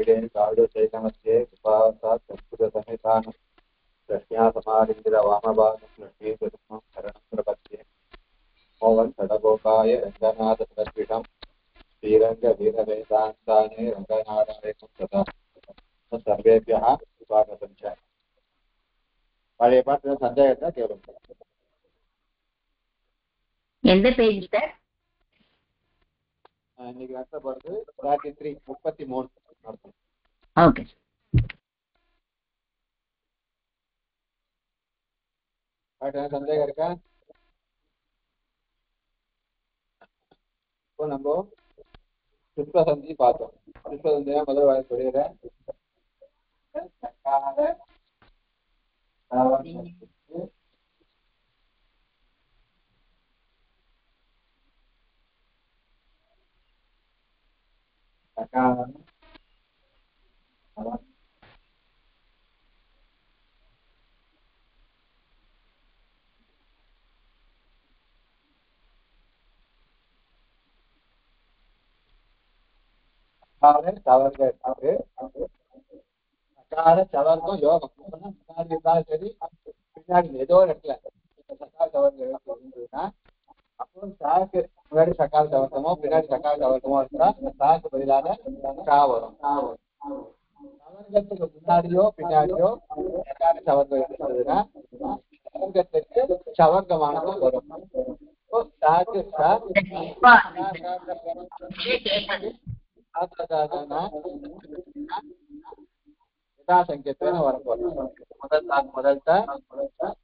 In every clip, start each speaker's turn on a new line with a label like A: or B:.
A: पीडे सार्धशैलमध्ये उपासात् संस्कृतसंहितानं प्रश्नासमालिङ्गित वामभागं लक्ष्मीप्रतिमं शरणं प्रपद्ये मोहन् षडगोपाय रङ्गनाथसदर्पितं श्रीरङ्गवीरवेदान्ताने रङ्गनारायणं तथा सर्वेभ्यः स्वागतं च பழைய பாட்டு சந்தேகத்தை கேளுங்க
B: எந்த பேஜ் சார்
A: இன்னைக்கு நடத்தப்படுறது 33 நடத்தும்
B: ஓகே
A: பாட்டு சந்தேகம் இருக்கா இப்போ நம்ம சுப்ரசந்தி பார்த்தோம் சுப்ரசந்தியா முதல் வாய் சொல்லிடுறேன் சவர்க்கம் யோகம் முன்னாடி இருந்தாலும் சரி பின்னாடி ஏதோ ஒரு இடத்துல சக்கால் சவர்க்கம் இருந்ததுன்னா அப்போ சாக்கு முன்னாடி சக்கால் சவர்க்கமோ பின்னாடி சக்கால் சவர்க்கமோ இருந்தா அந்த சாக்கு பதிலாக கா வரும் சவர்க்கத்துக்கு முன்னாடியோ பின்னாடியோ சக்கால சவர்க்கம் இருந்ததுன்னா சவர்க்கத்துக்கு சவர்க்கமானது வரும் சாக்கு சங்கேத்தன வரப்போம் முதல் சாக்கு முதல்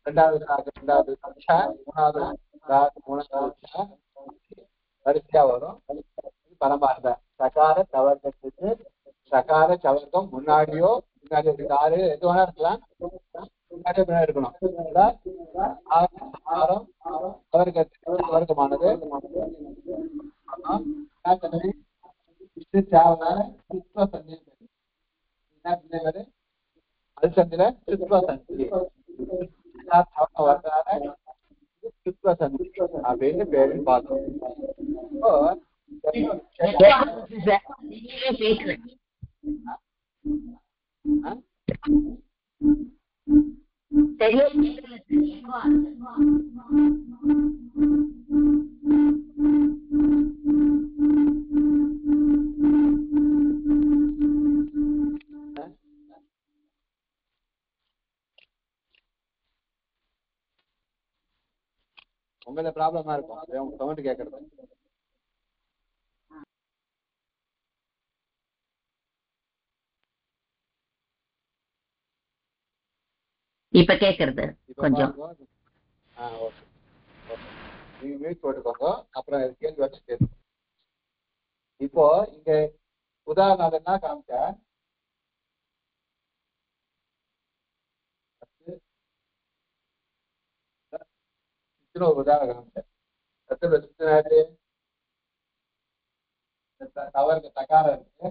A: ரெண்டாவது சாக்கு ரெண்டாவது மூணாவது வரிசையா வரும் பரமார்த்த சகார சவர்க்கத்துக்கு சகார சவர்க்கம் முன்னாடியோ பின்னாடி ஆறு எது வேணா இருக்கலாம் முன்னாடியோ பின்னாடி இருக்கணும் சவர்க்கமானது அல்சந்தில சுத்வசந்தி அப்படின்னு பேரு பார்த்தோம் உங்கள ப்ராப்ளமா இருக்கும் சவுண்ட் கேட்கறது
B: இப்ப கேக்குறது கொஞ்சம்
A: நீங்க மியூட் போட்டுக்கோங்க அப்புறம் கேள்வி வச்சு கேட்கும் இப்போ இங்க உதாரணம் என்ன காமிச்ச உதாரணம் காமிச்சேன் சவர்க்க சகாரம் இருக்கு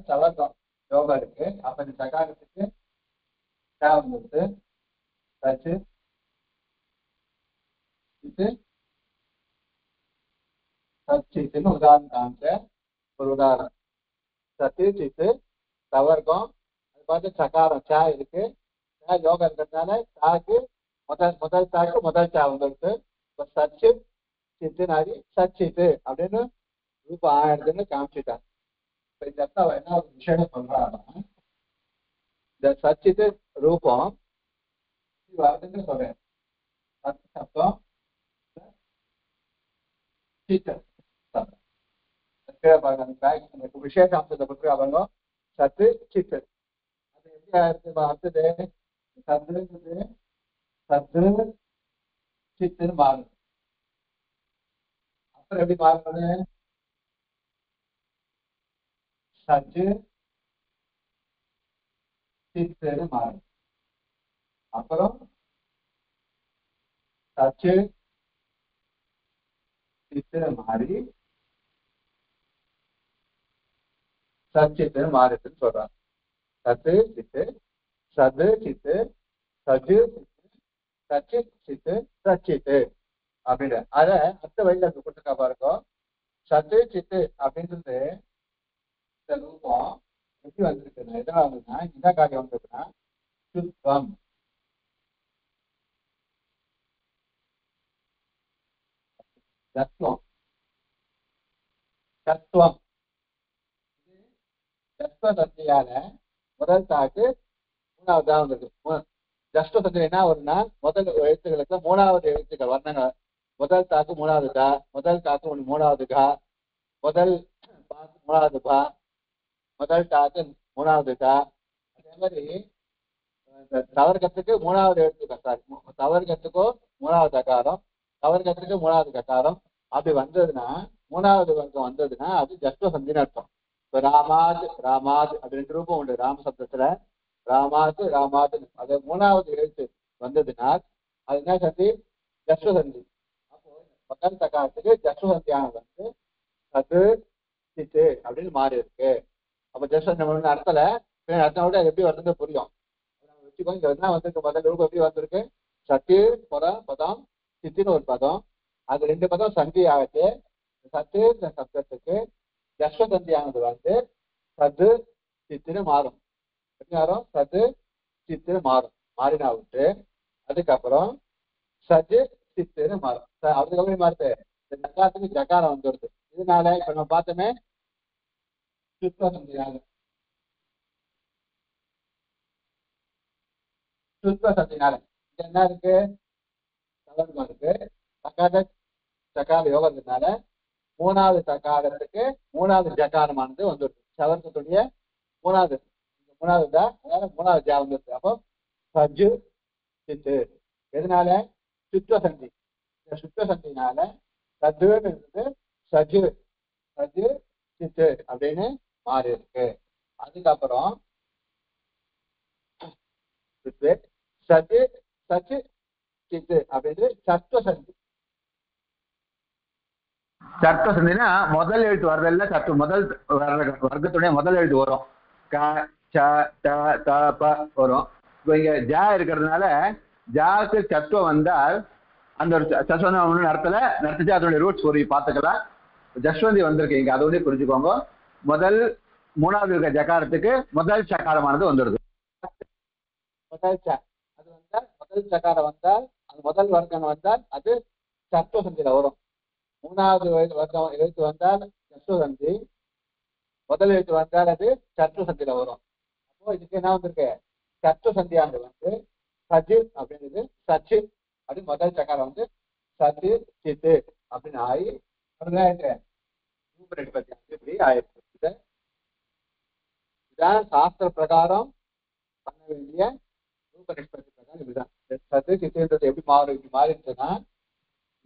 A: சவர்க்கம் யோகம் இருக்கு அப்ப இந்த சகாரத்துக்கு வந்து சச்சு சச்சித்துன்னு உதாரணம் காமிச்ச ஒரு உதாரணம் சத்து சித்து சவர்க்கம் அது பார்த்து சகாரம் சா இருக்கு யோகம் இருக்கிறதுனால சாக்கு முதல் சாக்கு முதல் சா வந்துருக்கு இப்போ சச்சு சித்து நாடி சச்சித்து அப்படின்னு ரூபம் ஆயிடுதுன்னு காமிச்சுட்டாங்க இப்ப இந்த இடத்துல என்ன ஒரு விஷயம் சொல்றாங்கன்னா இந்த சச்சித்து ரூபம் வருதுன்னு சொல்றேன் சத்து சப்தம் விசேஷாம்சத்தை பற்றி அவங்க சத்து சித்து அது எப்படி அடுத்தது சத்து சத்து சித்துன்னு மாறுது அப்புறம் எப்படி மாறுறது சச்சு சித்துன்னு மாறுது அப்புறம் சச்சு சித்துன்னு மாறி சச்சித்து மாறுதுன்னு சொல்றாங்க சத்து சித்து சது சித்து சஜு சித்து சச்சித் சித்து சச்சித்து அப்படின்னு அத அடுத்த வழியில கொடுத்துருக்கா பாருங்க சத்து சித்து அப்படின்றது இந்த ரூபம் எப்படி வந்திருக்குன்னா எதனால வந்ததுன்னா என்ன காரியம் வந்ததுன்னா சுத்தம் தத்துவம் தத்துவம் தத்துவ சந்தையால முதல் தாக்கு மூணாவது தான் வந்தது. ஜஸ்ட சந்தை என்ன வரும்னா முதல் எழுத்துக்களுக்கு மூணாவது எழுத்துக்கள் வர்ணங்கள். முதல் தாக்கு மூணாவது கா, முதல் தாக்கு மூணாவது கா, முதல் பாக்கு மூணாவது பா, முதல் தாக்கு மூணாவது கா. அதே மாதிரி தவறுகத்துக்கு மூணாவது எழுத்துக்கள், சாரி தவறுகத்துக்கோ மூணாவது தகாரம், தவறுகத்துக்கு மூணாவது ககாரம். அப்படி வந்ததுன்னா மூணாவது வர்க்கம் வந்ததுன்னா அது ஜஸ்ட சந்தின்னு அர்த்தம். இப்ப ராமாத் ராமாத் அப்படி 2 ரூபம் உண்டு ராம சப்தத்துல. ராமாத்து ராமாத்து அது மூணாவது எழுத்து வந்ததுன்னா அது என்ன சந்தி? ஜஸ்ட சந்தி. அப்போ முதல் தகாரத்துக்கு ஜஸ்ட சந்தியானது வந்து அது சித்து அப்படின்னு மாறி இருக்கு. அப்ப ஜஸ்ட அர்த்தல அர்த்தம் விட அது எப்படி வருதுன்னு புரியும். வச்சுக்கோ, இங்க என்ன வந்திருக்கு முதல் ரூபம் எப்படி வந்திருக்கு? சத்து பதம் சித்தின்னு ஒரு பதம், அது 2 பதம் சந்தி ஆகுது. சத்து சப்தத்துக்கு ஜஸ்வசந்தியானது வந்து சத்து சித்தின்னு மாறும். மாறும் சத்து சித்துன்னு மாறும். மாறினா விட்டு அதுக்கப்புறம் சஜு சித்துன்னு மாறும். அதுக்கப்புறம் மாறுது இந்த ஜகாத்துக்கு ஜகாரம் வந்துடுது. இதனால இப்ப நம்ம பார்த்தோமே சுத்வசந்தியானது சுத்வசந்தினால என்ன இருக்கு? சவர்க்கம் இருக்கு. சகாத சகார யோகத்தினால மூணாவது சகாரத்துக்கு மூணாவது ஜகாரமானது வந்துடுது. சவர்க்கத்துடைய மூணாவது தான், அதனால மூணாவது ஜா வந்துருது. அப்போ சஜு சித்து. எதனால? சுத்வசந்தி. இந்த சுத்வசந்தினால சத்துன்னு இருக்குது சஜு சஜு சித்து அப்படின்னு மாறி இருக்கு. அதுக்கப்புறம் சஜு சச்சு சித்து அப்படின்னு சத்வசந்தி. சத்வசந்தினா முதல் எழுத்து வர்றதில்ல. சத்து முதல் வர்க்கத்துடைய முதல் எழுத்து வரும். க ச ட த ப வரும். இப்போ இங்க ஜா இருக்கிறதுனால ஜாக்கு சத்துவம் வந்தால் அந்த ஒரு சஸ்வந்தம் நடத்துச்சு. அதனுடைய ரூட்ஸ் ஒரு பார்த்துக்கலாம். ஜஸ்வந்தி வந்திருக்கு இங்க, அதோடய புரிஞ்சுக்கோங்க. முதல் மூணாவது இருக்க ஜகாரத்துக்கு முதல் சகாரமானது வந்துடுது. முதல் அது வந்தால் முதல் சகாரம் வந்தால் அது முதல் வர்க்கம் வந்தால் அது சத்துவசந்தியில வரும். மூணாவது வர்க்கம் எழுத்து வந்தால் ஜஸ்வசந்தி, முதல் எழுத்து வந்தால் அது சத்துவசந்தியில வரும். அப்போ இதுக்கு என்ன வந்திருக்கு? சத்துவசந்தியானது வந்து சஜு அப்படின்றது சச்சு அப்படின்னு முதல் சக்காரம் வந்து சத்து சித்து அப்படின்னு ஆகி இப்படி ஆயிருக்கு. இதான் சாஸ்திர பிரகாரம் பண்ண வேண்டிய ரூப நிஷ்பத்தி பிரகாரம். இதுதான் சத்து சித்துன்றது எப்படி மாறும்? இப்படி மாறிடுச்சுன்னா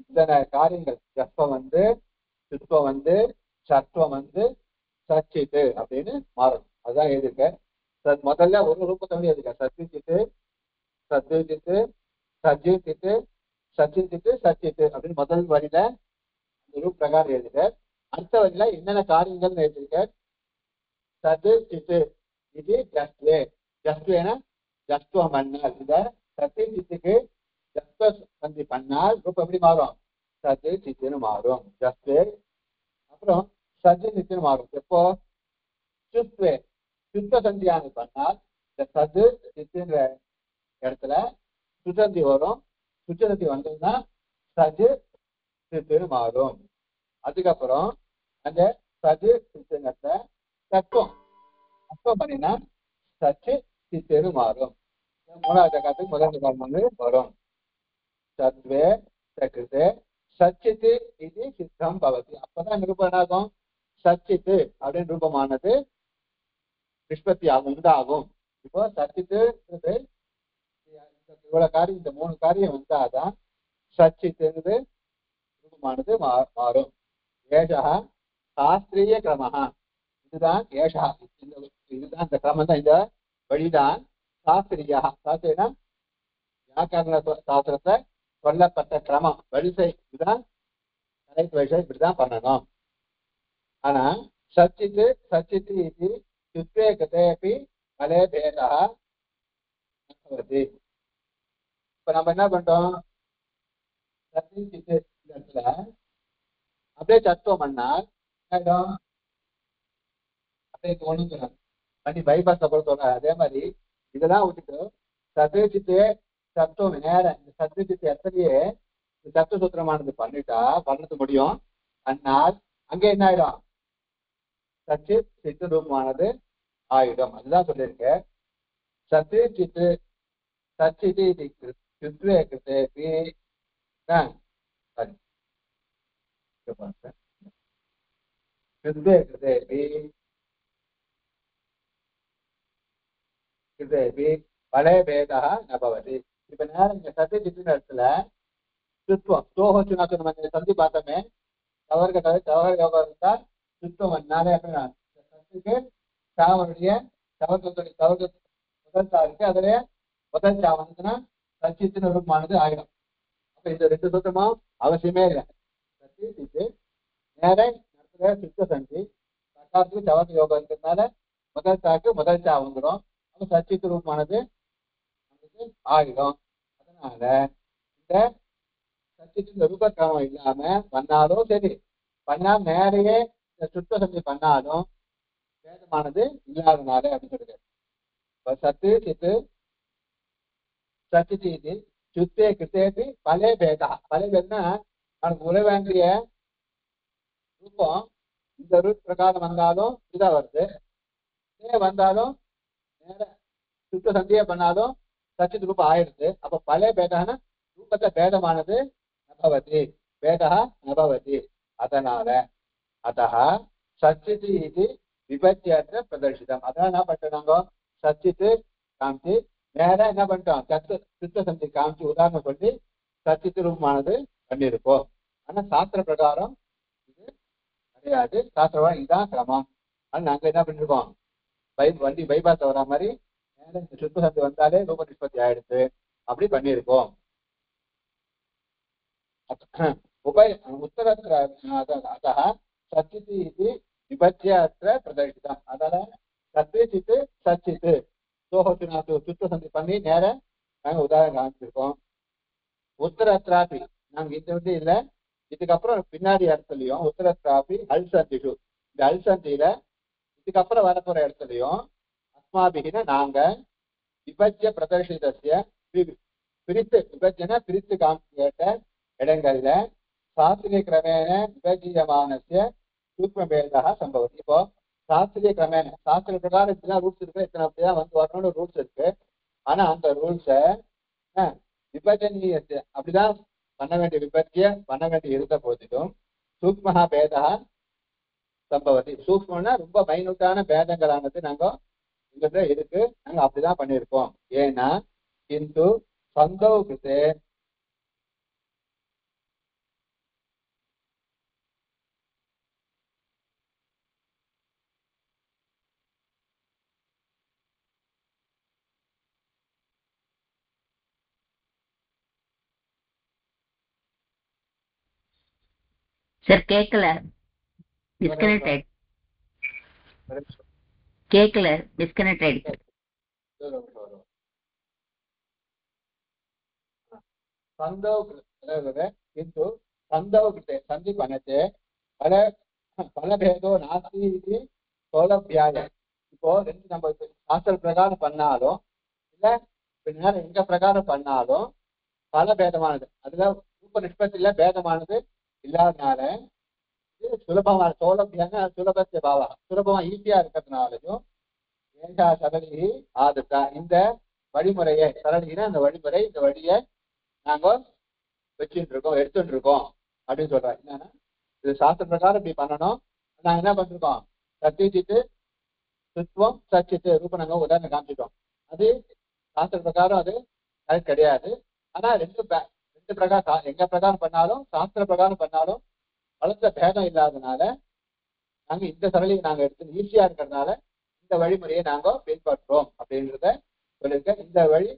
A: இத்தனை காரியங்கள் ஜப்பம் வந்து சித்வம் வந்து சத்துவம் வந்து சச்சித்து அப்படின்னு மாறும். அதுதான் எழுதியிருக்க. முதல்ல ஒரு ரூபத்தை வந்து எழுதிருக்க. சத்து சித்து சத்து சித்து சஜு சித்து சச்சு சித்து சச்சித்து அப்படின்னு முதல் வரியில அந்த ரூப் பிரகாரம் எழுதிக்க. அடுத்த வரியில என்னென்ன காரியங்கள்னு எழுதிருக்க. சத்து சித்து இது ஜஸ்வே. ஜஸ்வேனா ஜஸ்துவம் பண்ணால் இத சத்து சித்துக்கு ஜஸ்வ சந்தி பண்ணால் ரூபம் எப்படி மாறும்? சத்து சித்துன்னு மாறும். ஜஸ்வே. அப்புறம் சஜு சித்துன்னு மாறும். எப்போ? சுத்வே சுத்த சந்தியானது பண்ணால் இந்த சது சித்துன்ற இடத்துல சுசந்தி வரும். சுச்சந்தி வந்ததுன்னா சஜு சித்துன்னு மாறும். அதுக்கப்புறம் அந்த சஜு சித்துங்கிறத தத்துவம் தத்துவம் பண்ணினா சச்சு சித்துன்னு மாறும். மூணாவது காலத்துக்கு முதல் காலம் வந்து வரும். சத்வே சகிருதே சச்சித்து இது சித்தம் பவதி. அப்பதான் நிரூபம் என்னாகும்? சச்சித்து அப்படின்னு ரூபமானது நிஷ்பத்தி ஆகும், உண்டாகும். இப்போ சச்சித்து இவ்வளவு காரியம், இந்த 3 காரியம் வந்தாதான் சச்சித்துங்கிறது ரூபமானது மாறும். ஏஷா சாஸ்திரிய கிரமஹா. இதுதான் ஏஷா. இதுதான் இந்த கிரமம் தான், இந்த வழிதான் சாஸ்திரியா. சாஸ்திரியா வியாக்கரண சாஸ்திரத்தை சொல்லப்பட்ட கிரமம், வரிசை. இதுதான் கரெக்ட் வரிசை, இப்படிதான் பண்ணணும். ஆனா சச்சித்து சச்சித்து இது சித்வே கதேபி பலே பேதா பவதி. இப்ப நம்ம என்ன பண்றோம்? சத்தி சித்து இந்த இடத்துல அப்படியே சத்துவம் பண்ணால் அப்படியே ஒண்ணுங்கிறோம். பண்ணி பைபாஸ் அப்புறம் சொல்றேன். அதே மாதிரி இதெல்லாம் விட்டுட்டு சத்து சித்து சத்துவம் நேரம் இந்த சத்து சித்து எத்தனையே சத்து சூத்திரமானது பண்ணது முடியும். ஆனால் அங்க என்ன ஆயிடும்? சத்து சித்து ரூபமானது ஆயிடும். அதுதான் சொல்லியிருக்கேன். சத்து சித்து சச்சிதி கிருத்வே கிருத்தேபி கிருத்வே கிருத்தேபி கிருத்தேபி பலே பேதா நபவதி. இப்ப நேரம் இங்க சத்து சித்துன இடத்துல சுத்துவம் சோகச்சுனா நம்ம சந்தி பார்த்தோமே தவறு யோகம் இருந்தா சுத்தம் வந்தாலே சத்துக்கு சாவனுடைய தவறு முதல் சா இருக்கு. அதுல முதல் சா வந்துச்சுன்னா சச்சித்தின் ரூபமானது ஆயிடும். அப்ப இந்த ரெண்டு சுத்தமும் அவசியமே இல்லை. சத்தி சித்து நேர நடத்துல சுத்த சந்தி சக்காத்துக்கு சவர்க்க யோகம் இருக்கிறதுனால முதல் சாக்கு முதல் சா வந்துடும். அப்ப சச்சித்து ரூபமானது ஆயிடும். அதனால இந்த சச்சித்தின் ரூபக்கிரமம் இல்லாம பண்ணாலும் சரி, பண்ணா நேரையே இந்த சுத்த சந்தி பண்ணாலும் வேதமானது இல்லாதனால அப்படின்னு சொல்லுது. சத்து சித்து சச்சிதி சுத்தே கிருத்தேபி பலே பேதா. பலே பேதனா நமக்கு உற வேண்டிய ரூபம் இந்த ரூட் பிரகாரம் வந்தாலும் இதா வருது, இதே வந்தாலும் நேர சுத்த சந்தியை பண்ணாலும் சச்சித் ரூபம் ஆயிடுது. அப்ப பலே பேதான ரூபத்தை பேதமானது நபவதி, பேதா நபவதி. அதனால அத்தா சச்சித் இது விபத்தியற்ற பிரதர்ஷிதம். அதான் என்ன பண்ணிட்டாங்க, சச்சித்து காமிச்சு நேர என்ன பண்ணிட்டோம் சுத்த சந்தி காமிச்சு உதாரணம் சொல்லி சச்சித்து ரூபமானது பண்ணியிருப்போம். ஆனா சாஸ்திர பிரகாரம் இது கிடையாது. சாஸ்திரம் இதுதான் கிரமம். ஆனா நாங்க என்ன பண்ணிருக்கோம், வண்டி பைபாஸ் வர மாதிரி நேர இந்த சுத்த சந்தி வந்தாலே ரூப நிஷ்பத்தி ஆயிடுச்சு அப்படி பண்ணியிருக்கோம். உத்தரத்துல அத்தா சச்சித்து இது விபத்தியற்ற பிரதர்ஷிதம். அதனால சத்திச்சித்து சச்சித்து சோகத்தினாத்து சுத்த சந்தி பண்ணி நேர நாங்க உதாரணம் காமிச்சிருக்கோம். உத்தரத்ராபி நாங்க இந்த வந்து இல்லை, இதுக்கப்புறம் பின்னாடி இடத்துலயும் உத்தரத்ராபி அல்சந்திஷு இந்த அல்சந்தியில இதுக்கப்புறம் வரப்போற இடத்துலயும் அஸ்மாபிகின நாங்க விபஜ்ய பிரதர்ஷிதசிய பிரித்து விபஜ்யன பிரித்து காமிக்க இடங்கள்ல சாஸ்திரிய கிரமேண விபஜ்யமானசிய சூக்மபேதா சம்பவம். இப்போ சாஸ்திரிய கிரமேண சாஸ்திர பிரகாரம் இப்படிதான் ரூல்ஸ் இருக்கு, இத்தனை அப்படிதான் வந்து வரணும்னு ரூல்ஸ் இருக்கு. ஆனா அந்த ரூல்ஸை விபஜனீய அப்படிதான் பண்ண வேண்டிய விபஜ்ய பண்ண வேண்டிய இருந்த போதிலும் சூக்மஹா பேதா சம்பவத்தி. சூக்மம்னா ரொம்ப மைனூட்டான பேதங்களானது நாங்க இங்க இருக்கு, நாங்க அப்படிதான் பண்ணியிருக்கோம். ஏன்னா கிந்து சந்தோகிருத்தே
B: சார் கேட்கல, டிஸ்கனெக்டட். கேட்கல, டிஸ்கனெக்ட் ஆயிடுச்சு.
A: किन्तु सन्दवकृते सन्धि पनते फलभेदो नास्ति इति सौलभ्याय. இப்போ ரெண்டு நம்ம சாஸ்திர பிரகாரம் பண்ணாலும் இல்ல நேரம் எங்க பிரகாரம் பண்ணாலும் பல பேதமானது, அதுல ரூப நிஷ்பத்தில பேதமானது இல்லாதனால இது சுலபமான சௌலபியான சுலபத்திய பாவா சுலபமா ஈஸியா இருக்கிறதுனாலையும் ஏண்டா சரளி ஆதுட்டா இந்த வழிமுறையை சரளினா அந்த வழிமுறை இந்த வழியை நாங்க வச்சுட்டு இருக்கோம் எடுத்துட்டு இருக்கோம் அப்படின்னு சொல்றாங்க. என்னன்னா இது சாஸ்திர பிரகாரம் இப்படி பண்ணணும். நாங்க என்ன பண்ணிருக்கோம், சத்தியஜித்து சுத்துவம் சச்சித்து ரூப நாங்க உதாரணம் காமிச்சிட்டோம். அது சாஸ்திர பிரகாரம் அது கரெக்ட் கிடையாது. ஆனா ரெண்டு பிரகாரம் எங்க பிரகாரம் பண்ணாலும் சாஸ்திர பிரகாரம் பண்ணாலும் வளர்ந்த பேதம் இல்லாதனால நாங்க இந்த சரளியை நாங்க எடுத்து ஈஸியா இருக்கிறதுனால இந்த வழிமுறையை நாங்க பின்பற்றோம் அப்படின்றத சொல்லியிருக்கேன். இந்த வழி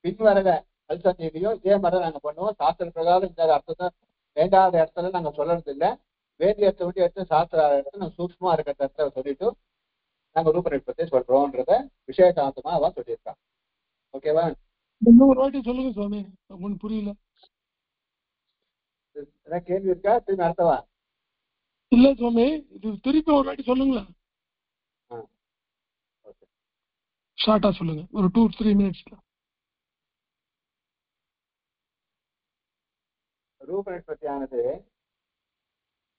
A: பின்வரத அல்சந்தியிலையும் இதே மாதிரி நாங்க பண்ணுவோம். சாஸ்திர பிரகாரம் இந்த அர்த்தத்தை வேண்டாத இடத்துல நாங்க சொல்றது இல்லை, வேண்டிய இடத்த விட்டு எடுத்து சாஸ்திர இடத்துல நாங்க சூக்ஷ்மா இருக்கிற இடத்துல சொல்லிட்டு நாங்க ரூபநிற்பத்தை சொல்றோம்ன்றத விசேஷாந்தமா அவன் சொல்லியிருக்கான். ஓகேவா?
C: இன்னொரு வாட்டி சொல்லுங்க சுவாமி, ஒன்னும் புரியல.
A: கேள்வி இருக்கா? திரும்பி அர்த்தவா?
C: இல்ல சுவாமி, இது திருப்பி ஒரு வாட்டி சொல்லுங்களா?
A: ஓகே.
C: ஷார்ட்டா சொல்லுங்க, ஒரு 2-3 மினிட்ஸ்ல.
A: ரூப நிஷ்பத்தியானது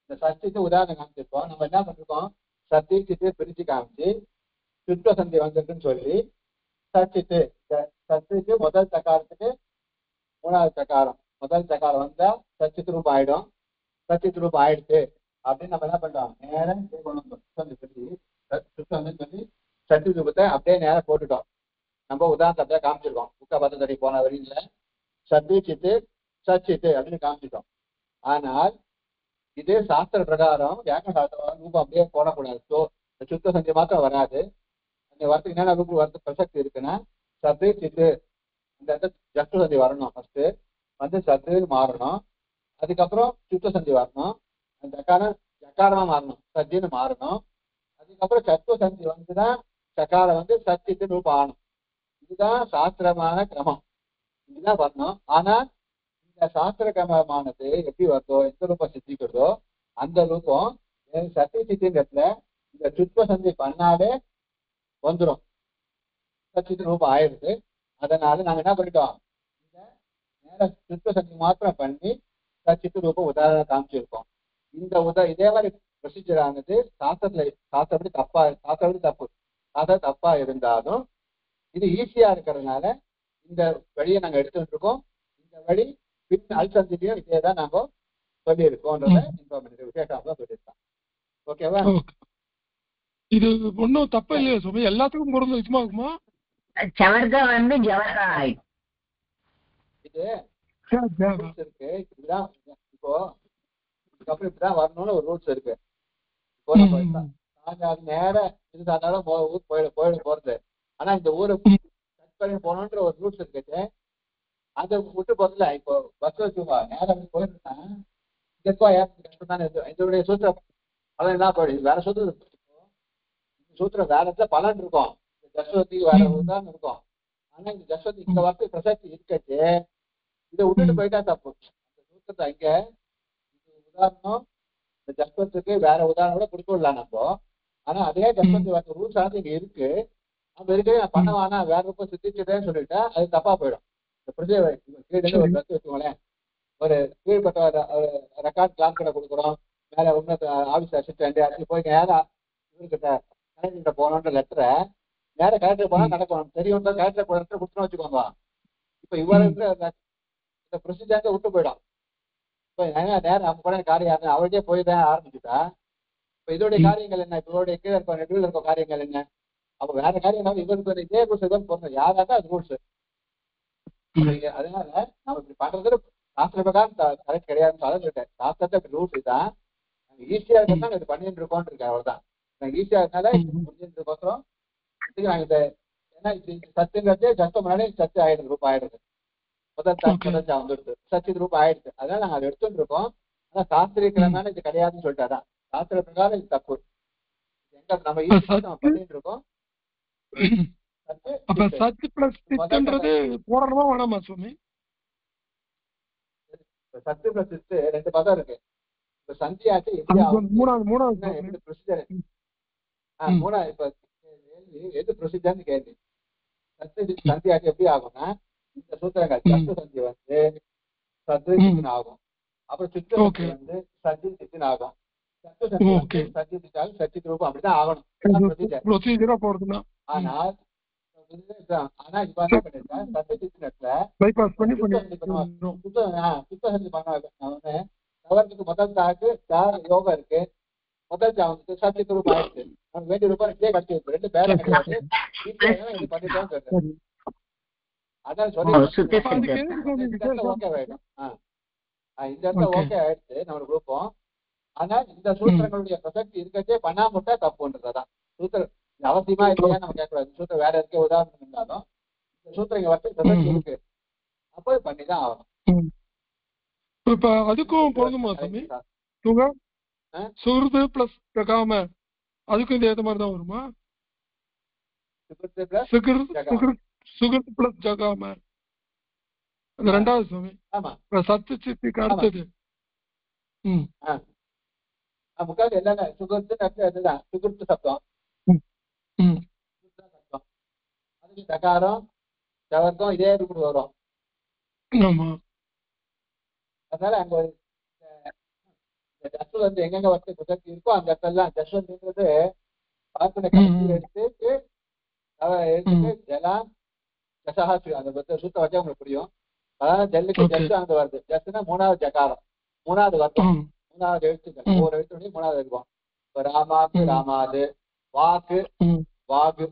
A: இந்த சத்திக்கு உதாரணம் காமிச்சிருக்கோம். நம்ம என்ன பண்ணிருக்கோம், சத்தி சித்து பிரிச்சு காமிச்சு சுத்த சந்தி வந்திருக்குன்னு சொல்லி சச்சித்து சத்துக்கு முதல் சக்காரத்துக்கு மூணாவது சக்காரம், முதல் சக்காரம் வந்தா சச்சித் ரூபம் ஆயிடும். சச்சித் ரூபம் ஆயிடுச்சு அப்படின்னு நம்ம என்ன பண்றோம், நேரம் சொல்லி சத்தி ரூபத்தை அப்படியே நேரம் போட்டுட்டோம். நம்ம உதாரணத்தை அப்படியே காமிச்சிருக்கோம். புக்கா பத்தடி போன வரையில சத்தி சித்து சச்சித்து அப்படின்னு காமிச்சிட்டோம். ஆனால் இது சாஸ்திர பிரகாரம் வியாக்கரண சாஸ்திரம் ரூபம் அப்படியே போடக்கூடாது. சுத்த சந்தி மாத்திரம் வராது. அந்த வார்த்தைக்கு என்னென்ன ரூபம் வரது பிரசக்தி இருக்குன்னா சத்து சித்து இந்த ஜஸ்ட் சந்தி வரணும். ஃபர்ஸ்ட் வந்து சத்துன்னு மாறணும். அதுக்கப்புறம் சுத்த சந்தி வரணும். அந்த ஜக்காரமா மாறணும், சத்தின்னு மாறணும். அதுக்கப்புறம் சத்துவ சந்தி வந்துதான் சக்காரம் வந்து சச்சித்து ரூபம் ஆகணும். இதுதான் சாஸ்திரமான கிரமம். இதுதான் வரணும். ஆனா இந்த சாஸ்திர கிரமமானது எப்படி வருதோ, எந்த ரூபம் சித்திக்கிறதோ அந்த ரூபம் சத்திய சித்தின்றதுல இந்த சுத்வ சந்தி பண்ணாலே வந்துடும், சச்சித்து ரூபம் ஆயிடுது. அதனால நாங்க என்ன பண்ணிட்டோம், இந்த நேர சுத்வ சந்தி மாத்திரம் பண்ணி சச்சித்து ரூபம் உதாரணம் காமிச்சிருக்கோம். இந்த இதே மாதிரி ப்ரொசீஜர் ஆனது சாஸ்திரப்படி தப்பா இருந்தாலும் இது ஈஸியா இருக்கிறதுனால இந்த வழியை நாங்க எடுத்துட்டு இருக்கோம். இந்த வழி பின் அல்சந்திலையும் இதே தான் நாங்க சொல்லியிருக்கோன்றத இன்ஃபார்மேட்டிவ் விசேஷம் சொல்லியிருக்கோம். ஓகேவா?
C: இது ஒன்றும் தப்பா இல்லையா சுவாமி? எல்லாத்துக்கும் பொருந்தும் இதுமா இருக்குமா?
B: சவர்கா வந்து ஜவர்கா ஆயிடும்.
A: இது இருக்கு. இப்படிதான் இப்போ இதுக்கப்புறம் இப்படிதான் வரணும்னு ஒரு ரூல்ஸ் இருக்கு. இப்போ நம்ம நேரம் இது சாதாரண ஊர் போறது. ஆனா இந்த ஊரை கட் பண்ணி போகணுன்ற ஒரு ரூல்ஸ் இருக்கு. அதை விட்டு போறதுல இப்போ பஸ் வச்சுக்கோ, நேரம் போயிருந்தா கஷ்டம் தானே. இதோடைய சூத்திரம் அதான் என்ன போயிடுது, வேற சூத்திரம் சூத்திரம் வேற இடத்துல பலன் இருக்கும், ஜஸ்வதிக்கு வேற உதாரணம் இருக்கும். ஆனா இந்த ஜஸ்வதி இந்த வார்த்தை பிரசக்தி இருக்கச்சு இதை விட்டுட்டு போயிட்டா தப்பு. அந்த சூத்திரத்தை இங்க உதாரணம் இந்த ஜஸ்வத்துக்கு வேற உதாரணம் கூட கொடுக்க விடலாம் நம்ம. ஆனா அதே ஜஸ்வதி ரூல்ஸ் ஆனது இங்க இருக்கு. நம்ம இருக்கவே நான் பண்ணவானா வேற ரூபம் சித்திச்சுட்டேன்னு சொல்லிட்டா அது தப்பா போயிடும். கீழே ஒரு பஸ் வச்சுக்கோங்களேன், ஒரு கீழ்பட்ட ரெக்கார்ட் கிளாஸ் கடை கொடுக்குறோம், மேல உன்னத ஆபீஸ் அசிஸ்டன்ட் அது போய் நேரம் இவர்கிட்ட கலெக்டர்கிட்ட போனோன்ற லெட்டரை நேரம் கலெக்டர் போனா நடக்கணும் தெரியும். கலெக்டர் லெட்டர் கொடுத்துன்னு வச்சுக்கோங்க. இப்ப இவருக்கு இந்த ப்ரொசீஜர் விட்டு போயிடும். இப்ப நேரம் அவங்க கூட காரியம் அவருக்கே போய் தான் ஆரம்பிச்சுட்டா இப்ப இதோடைய காரியங்கள் என்ன, இப்ப இவருடைய கீழே இருக்க நடுவில் இருக்க காரியங்கள் என்ன, அப்ப வேற காரியம் இவருக்கு இதே ரூல்ஸ் தான் போடணும். யாரா தான் அது ரூல்ஸ். அதனால நம்ம இப்படி பண்றது சாஸ்திர பிரகாரம் கரெக்ட் கிடையாதுன்னு சொல்லிட்டேன். சாஸ்திரத்தை ரூல்ஸ் தான் ஈஸியா இருக்கிறதா இது பண்ணிட்டு இருக்கோன்னு இருக்கேன். அவ்வளவுதான். நாங்க ஈஸியா இருக்கனால புரிஞ்சுக்கிறதுக்கோசரம் நாங்க இந்த ஏன்னா சத்துங்கிறது ஜஸ்ட் முன்னாடி சத்து ஆயிடுது, ரூபாய் ஆயிடுது. முதல் வந்துடுது, சத்து ரூபாய் ஆயிடுது. அதனால நாங்க அதை எடுத்துட்டு இருக்கோம். ஆனா சாஸ்திரிக்கிறதுனால இது கிடையாதுன்னு சொல்லிட்டாதான். சாஸ்திர பிரகாரம் இது தப்பு. எங்க நம்ம ஈஸியா நம்ம பண்ணிட்டு இருக்கோம்.
C: சத்து பிளஸ் சித்துன்றது போடணுமா வேணாமா சுவாமி?
A: சத்து பிளஸ் சித்து ரெண்டு பதம் இருக்கு. இப்ப சந்தியாச்சு எப்படி
C: மூணாவது
A: ப்ரொசீஜர் மூணாவது இப்ப எது ப்ரொசீஜர்னு கேள்வி. சத்து சந்தியாச்சு எப்படி ஆகும்னா இந்த சூத்திரங்கள் சத்து சந்தி வந்து சத்து சித்துன்னு ஆகும். அப்புறம் சுத்த சந்தி வந்து சத்தி சித்துன்னு ஆகும். சத்து சந்தி வந்து சத்தி சித்தாலும் சத்தி ரூபம் அப்படிதான் ஆகணும் ப்ரொசீஜரா போறதுன்னா. ஆனால் ஆனா இப்ப என்ன பண்ணிருக்கா சத்து சித்தினத்துல சுத்த சந்தி பண்ண தவறுக்கு முதல் தாக்கு யோகா இருக்கு. முதல் வந்து சத்திய ரூபாய் ஆயிடுச்சு. நமக்கு வேண்டிய ரூபாய் இதே கட்சி இருக்கு. ரெண்டு பேரும் கிடையாது. இது பண்ணிட்டோம் சொல்றேன். அதான் சொல்லி ஓகே ஆயிடும். இந்த இடத்துல ஓகே ஆயிடுச்சு நம்மளுக்கு ரூபம். ஆனா இந்த சூத்திரங்களுடைய பிரசக்தி இருக்கச்சே பண்ணாமட்டா தப்புன்றதான் சூத்திரம். அவசியமா இல்லையா நம்ம கேட்கக்கூடாது. சூத்திரம் வேற இருக்க உதாரணம் இருந்தாலும் இந்த சூத்திரம் வச்சு பிரசக்தி இருக்கு, அப்போ பண்ணிதான் ஆகணும்.
C: இப்ப அதுக்கும் பொருந்துமா சாமி? சுகிருது பிளஸ் ஜகாம அதுக்கும் இந்த ஏத்த மாதிரி தான் வருமா? சுகிருது பிளஸ் ஜகாம அந்த ரெண்டாவது சாமி சத்து சித்திக்கு அடுத்தது
A: முக்கால் எல்லாமே சுகிருத்து அதுதான் சுகிருத்து சப்தம். சகாரம் சவர்க்கம் இதே ரூட் வரும்.
C: ஆமா.
A: அதனால அங்க ஒரு ஜஸ்ட் வந்து எங்கெங்க வந்து குதர்த்தி இருக்கோ அந்த இடத்துல ஜஸ்வந்த்ன்றது பாத்திர கடைசி எடுத்துட்டு எடுத்துட்டு ஜலம் ஜசஹாசி அந்த சூத்த வச்சா உங்களுக்கு புரியும். அதாவது ஜல்லுக்கு ஜஸ்ட் அங்க வருது. ஜஸ்ட்னா மூணாவது ஜகாரம், மூணாவது வர்க்கம், மூணாவது எழுத்துக்கள், ஒவ்வொரு எழுத்துடைய மூணாவது இருக்கும். இப்போ ராமாக்கு ராமாது, வாக்கு வாகு,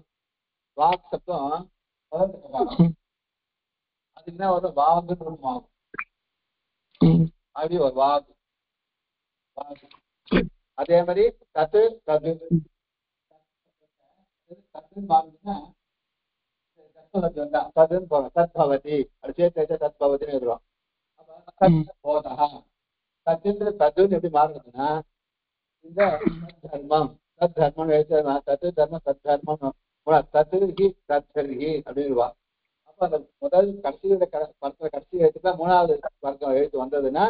A: வாக் சப்தம் அது என்ன வரும்? வாகுன்னு ஒரு மாகும். அப்படி ஒரு வாகு வாகு. அதே மாதிரி தத்து தது தத்துன்னு பாருங்கன்னா ததுன்னு போறோம். தத் பவதி அது சேர்த்து தத் பவதினு எழுதுறோம். போதா தத்துன்ற தத்துன்னு எப்படி மாறுறதுன்னா இந்த தர்மம் தத் தர்மம் எழுதுனா தத்து தர்மம் தத் தர்மம் தத்துகி தத்கி அப்படின்னு. அப்ப அந்த முதல் கடைசியோட படத்துல கடைசி எழுத்துக்கா மூணாவது வர்க்கம் எழுத்து வந்ததுன்னா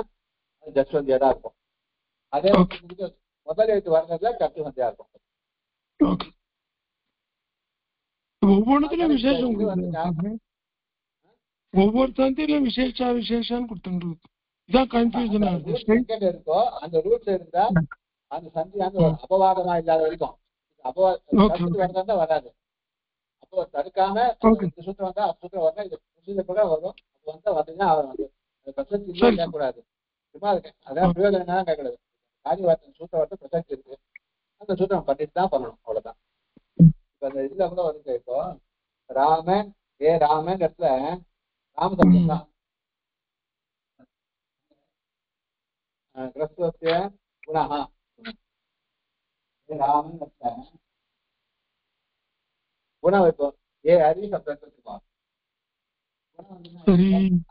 A: அது ஜஸ்வந்தியா தான் இருக்கும். அதே முதல் எழுத்து வர்றதுல கட்டுவந்தியா இருக்கும்.
C: ஒவ்வொன்றுத்திலும் விசேஷம், ஒவ்வொரு தந்தியிலும் விசேஷான்னு கொடுத்துருக்கு. இதான் கன்ஃபியூஷன் ஆகுது.
A: இருக்கோ அந்த ரூட்ஸ் இருந்தா அந்த சந்தியான்னு அபவாதமா இல்லாத வரைக்கும் அபவாதம் வரதா வராது. அப்போ தடுக்காம சூத்திரம் வந்தா சூத்திரம் வரணும். இது ப்ரொசீஜர் கூட வரும். அப்போ வந்தா வந்தீங்கன்னா வந்து பிரசக்தி இல்லை கேட்கக்கூடாது. சும்மா இருக்கேன் அதான் பிரயோஜனம் என்னன்னு கேட்கக்கூடாது. காரிய வார்த்தை சூத்திர வார்த்தை பிரசக்தி இருக்கு. அந்த சூத்திரம் பண்ணிட்டு தான் பண்ணணும். அவ்வளவுதான். இப்ப அந்த இதுல கூட வந்து இப்போ ராமன் ராமன் இடத்துல ராமசப்தம் தான் கிரஸ்வசிய குணஹா ராமன் இடத்துல குணம் வைப்போம். ஹரி சப்தத்தை வச்சுப்போம்.